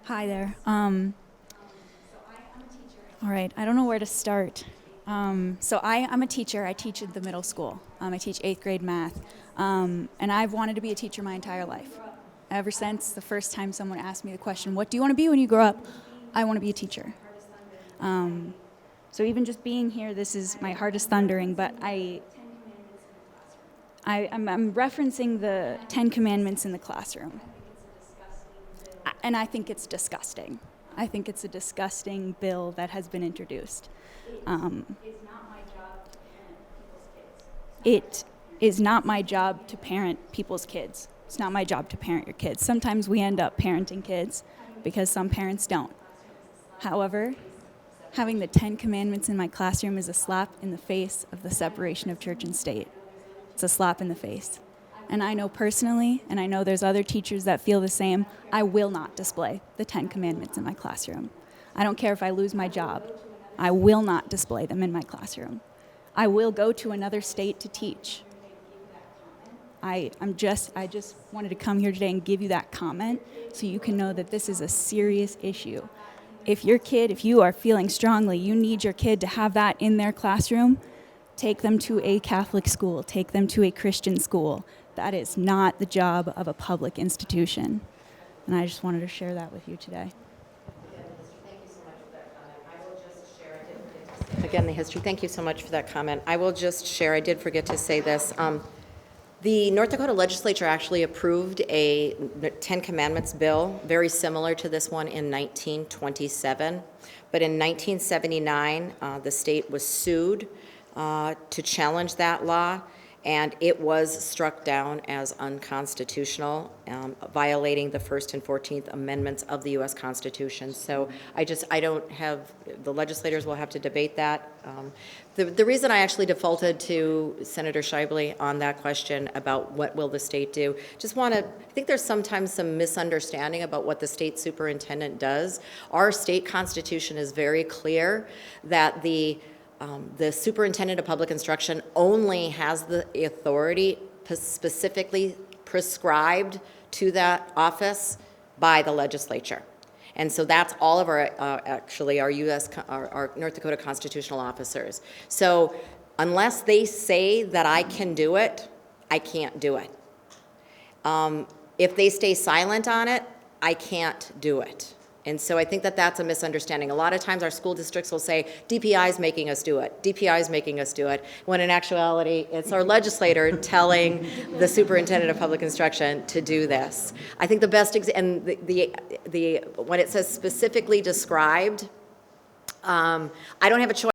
Hi there. All right, I don't know where to start. So I'm a teacher. I teach at the middle school. I teach 8th grade math. And I've wanted to be a teacher my entire life. Ever since the first time someone asked me the question, what do you want to be when you grow up? I want to be a teacher. So even just being here, this is my heart is thundering, but I'm referencing the 10 Commandments in the classroom. And I think it's disgusting. I think it's a disgusting bill that has been introduced. It is not my job to parent people's kids. It's not my job to parent your kids. Sometimes we end up parenting kids because some parents don't. However, having the 10 Commandments in my classroom is a slap in the face of the separation of church and state. It's a slap in the face. And I know personally, and I know there's other teachers that feel the same, I will not display the 10 Commandments in my classroom. I don't care if I lose my job. I will not display them in my classroom. I will go to another state to teach. I just wanted to come here today and give you that comment so you can know that this is a serious issue. If you are feeling strongly, you need your kid to have that in their classroom, take them to a Catholic school, take them to a Christian school. That is not the job of a public institution. And I just wanted to share that with you today. Again, the history. Thank you so much for that comment. I will just share, I did forget to say this. The North Dakota legislature actually approved a 10 Commandments bill, very similar to this one in 1927. But in 1979, the state was sued to challenge that law, and it was struck down as unconstitutional, violating the First and 14th Amendments of the U.S. Constitution. So I don't have, the legislators will have to debate that. The reason I actually defaulted to Senator Schaible on that question about what will the state do, I think there's sometimes some misunderstanding about what the state superintendent does. Our state constitution is very clear that the superintendent of public instruction only has the authority specifically prescribed to that office by the legislature. And so that's all of our our North Dakota constitutional officers. So unless they say that I can do it, I can't do it. If they stay silent on it, I can't do it. And so I think that that's a misunderstanding. A lot of times our school districts will say, DPI is making us do it. DPI is making us do it. When in actuality, it's our legislator telling the superintendent of public instruction to do this. I think the best, and when it says specifically described, I don't have a choice.